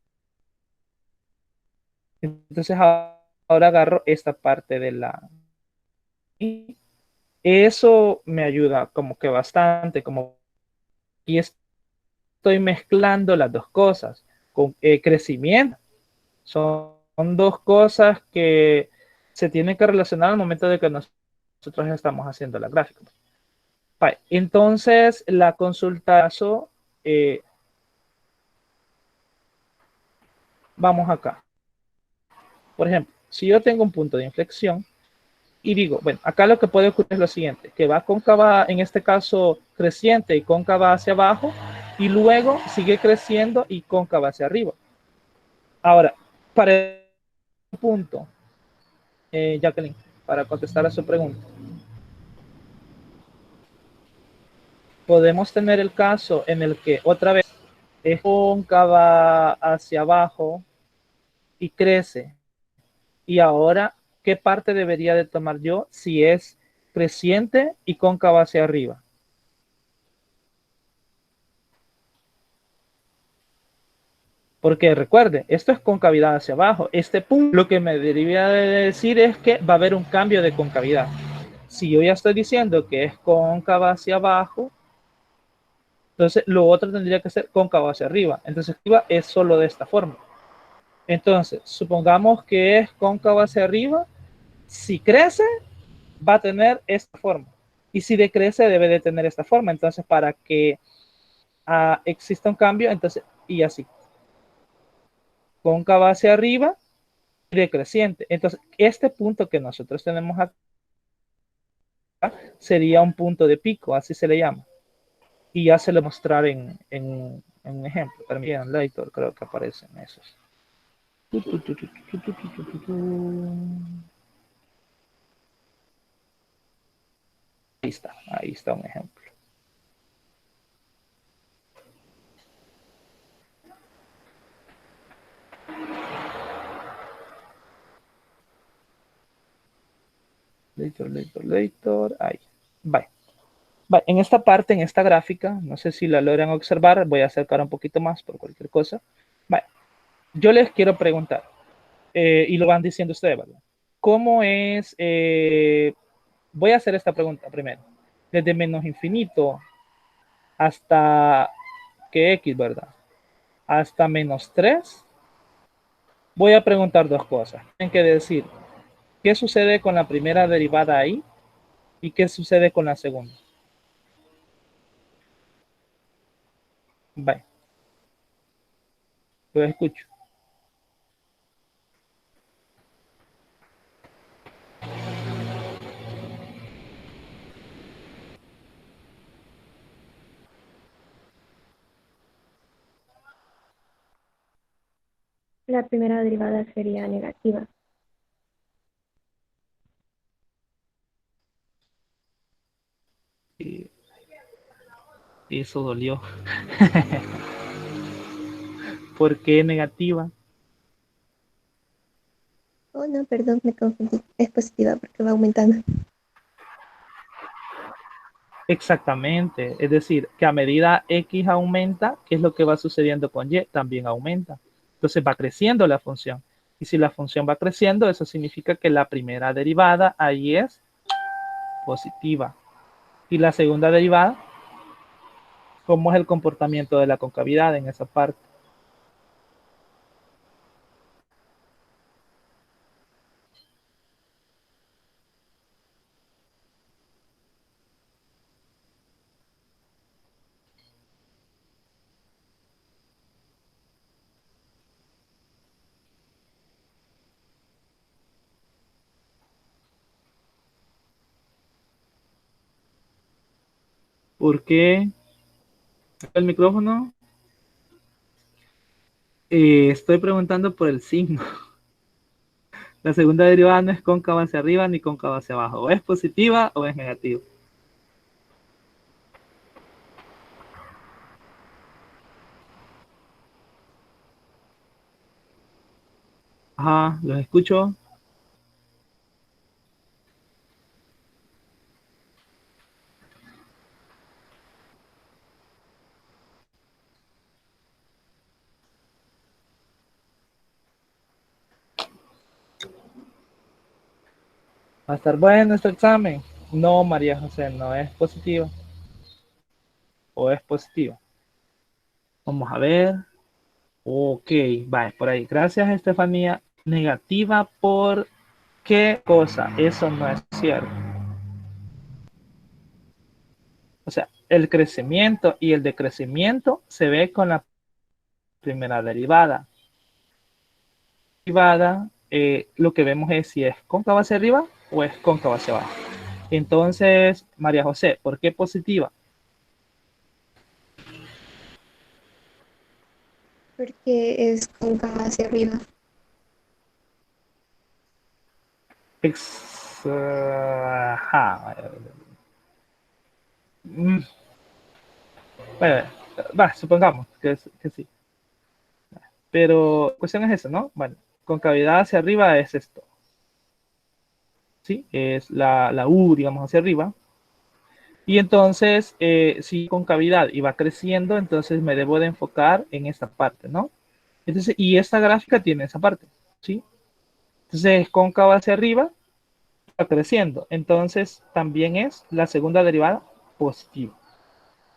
entonces ahora agarro esta parte de la... Y eso me ayuda como que bastante, como... Y estoy mezclando las dos cosas, con crecimiento. Son dos cosas que se tienen que relacionar al momento de que nosotros estamos haciendo la gráfica. Vale, entonces la consulta, vamos acá. Por ejemplo, si yo tengo un punto de inflexión y digo, bueno, acá lo que puede ocurrir es lo siguiente, que va cóncava, en este caso creciente y cóncava hacia abajo, y luego sigue creciendo y cóncava hacia arriba. Ahora, para el punto, Jacqueline, para contestar a su pregunta, podemos tener el caso en el que otra vez es cóncava hacia abajo y crece. Y ahora, ¿qué parte debería de tomar yo si es creciente y cóncava hacia arriba? Porque recuerde, esto es concavidad hacia abajo. Este punto lo que me debería de decir es que va a haber un cambio de concavidad. Si yo ya estoy diciendo que es cóncava hacia abajo, entonces lo otro tendría que ser cóncavo hacia arriba. Entonces arriba es solo de esta forma. Entonces, supongamos que es cóncavo hacia arriba. Si crece, va a tener esta forma. Y si decrece, debe de tener esta forma. Entonces, para que exista un cambio, entonces, y así. Cóncava hacia arriba y decreciente. Entonces, este punto que nosotros tenemos acá sería un punto de pico, así se le llama. Y ya se lo mostrar en un ejemplo. Permítanme, Leitor, creo que aparecen esos. Ahí está un ejemplo. Leitor, ahí. Bye. Bye. En esta parte, en esta gráfica, no sé si la logran observar, voy a acercar un poquito más por cualquier cosa. Bye. Yo les quiero preguntar, y lo van diciendo ustedes, ¿verdad? ¿Cómo es? Voy a hacer esta pregunta primero. Desde menos infinito hasta que x, ¿verdad? Hasta menos 3. Voy a preguntar dos cosas. Tienen que decir, ¿qué sucede con la primera derivada ahí? ¿Y qué sucede con la segunda? Bye. Lo escucho. La primera derivada sería negativa. Y eso dolió. ¿Por qué negativa? Oh, no, perdón, me confundí. Es positiva porque va aumentando. Exactamente. Es decir, que a medida X aumenta, ¿qué es lo que va sucediendo con Y? También aumenta. Entonces va creciendo la función. Y si la función va creciendo, eso significa que la primera derivada ahí es positiva. Y la segunda derivada, ¿cómo es el comportamiento de la concavidad en esa parte? ¿Por qué el micrófono? Estoy preguntando por el signo. La segunda derivada no es cóncava hacia arriba ni cóncava hacia abajo. O es positiva o es negativa. Ajá, los escucho. ¿Va a estar bueno este examen? No, María José, no es positiva. ¿O es positiva? Vamos a ver. Ok, vale, por ahí. Gracias, Estefanía. Negativa por qué cosa. Eso no es cierto. O sea, el crecimiento y el decrecimiento se ve con la primera derivada. Lo que vemos es si es cóncava hacia arriba o es cóncava hacia abajo. Entonces, María José, ¿por qué positiva? Porque es cóncava hacia arriba. Ajá. Bueno, va, supongamos que sí. Pero la cuestión es esa, ¿no? Bueno, concavidad hacia arriba es esto. ¿Sí? Es la U, digamos, hacia arriba. Y entonces, si concavidad y va creciendo, entonces me debo de enfocar en esta parte, ¿no? Entonces, y esta gráfica tiene esa parte, ¿sí? Entonces, es cóncava hacia arriba, va creciendo. Entonces, también es la segunda derivada positiva.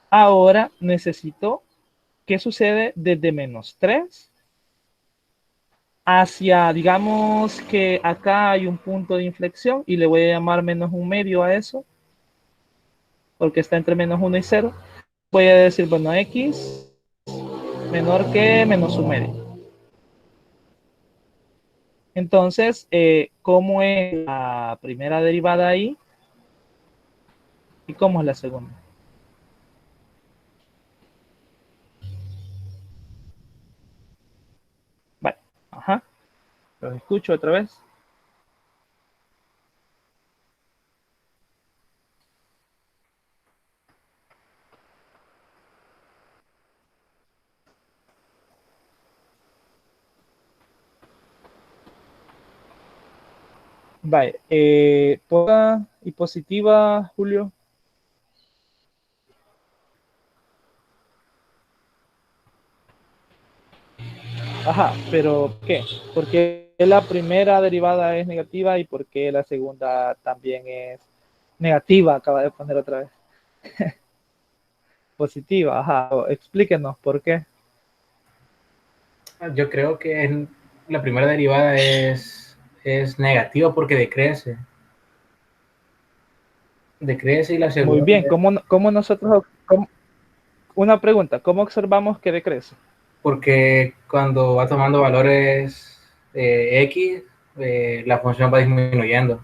Ahora necesito, ¿qué sucede desde -3 hacia, digamos que acá hay un punto de inflexión y le voy a llamar -1/2 a eso, porque está entre -1 y 0. Voy a decir, bueno, x menor que -1/2. Entonces, ¿cómo es la primera derivada ahí? ¿Y cómo es la segunda? Vale, ajá. Los escucho otra vez. Vale, toda y positiva, Julio. Ajá, pero ¿qué? ¿Por qué la primera derivada es negativa y por qué la segunda también es negativa? Acaba de poner otra vez. Positiva, ajá. Explíquenos por qué. Yo creo que la primera derivada es negativa porque decrece. Decrece y la Muy segunda, bien, ¿cómo nosotros, una pregunta, ¿cómo observamos que decrece? porque cuando va tomando valores X, la función va disminuyendo.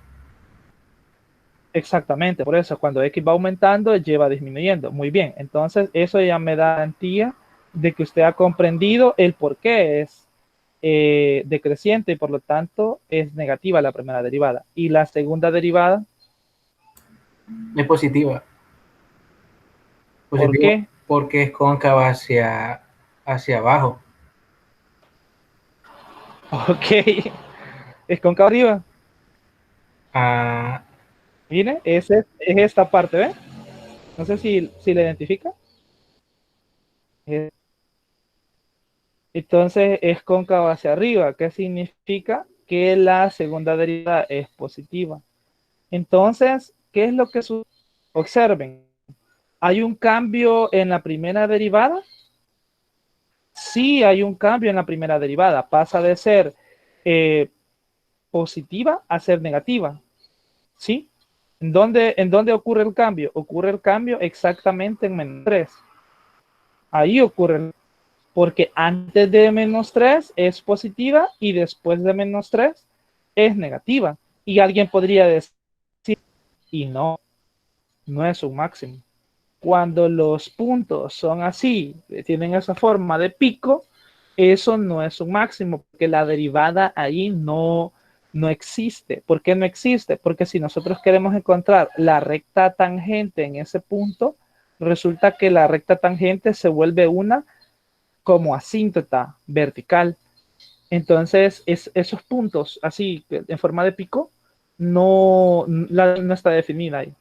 Exactamente, por eso cuando X va aumentando, Y va disminuyendo. Muy bien, entonces eso ya me da garantía de que usted ha comprendido el por qué es decreciente y por lo tanto es negativa la primera derivada. Y la segunda derivada, Es positiva. ¿por Positivo qué? porque es cóncava hacia abajo. Ok, es cóncava arriba. Ah, Mire, es esta parte, ¿ven? No sé si la identifica. Entonces es cóncavo hacia arriba, que significa que la segunda derivada es positiva. Entonces, ¿qué es lo que sucede? Observen, ¿hay un cambio en la primera derivada? Sí, hay un cambio en la primera derivada. Pasa de ser positiva a ser negativa. ¿Sí? En dónde ocurre el cambio? Ocurre el cambio exactamente en menos 3. Ahí ocurre, porque antes de menos 3 es positiva y después de menos 3 es negativa. Y alguien podría decir, y no, no es un máximo. Cuando los puntos son así, tienen esa forma de pico, eso no es un máximo, porque la derivada ahí no existe. ¿Por qué no existe? Porque si nosotros queremos encontrar la recta tangente en ese punto, resulta que la recta tangente se vuelve una como asíntota vertical. Entonces, esos puntos así, en forma de pico, no está definida ahí.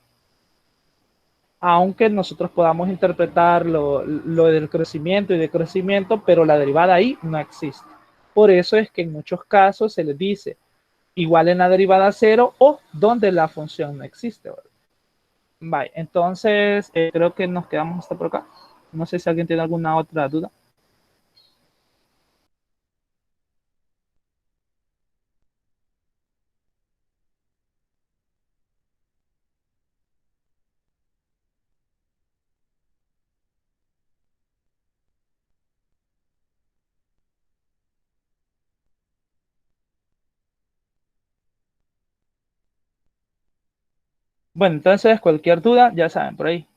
Aunque nosotros podamos interpretar lo del crecimiento y decrecimiento, pero la derivada ahí no existe. Por eso es que en muchos casos se les dice igual en la derivada cero o donde la función no existe. Vale, entonces creo que nos quedamos hasta por acá. No sé si alguien tiene alguna otra duda. Bueno, entonces cualquier duda, ya saben, por ahí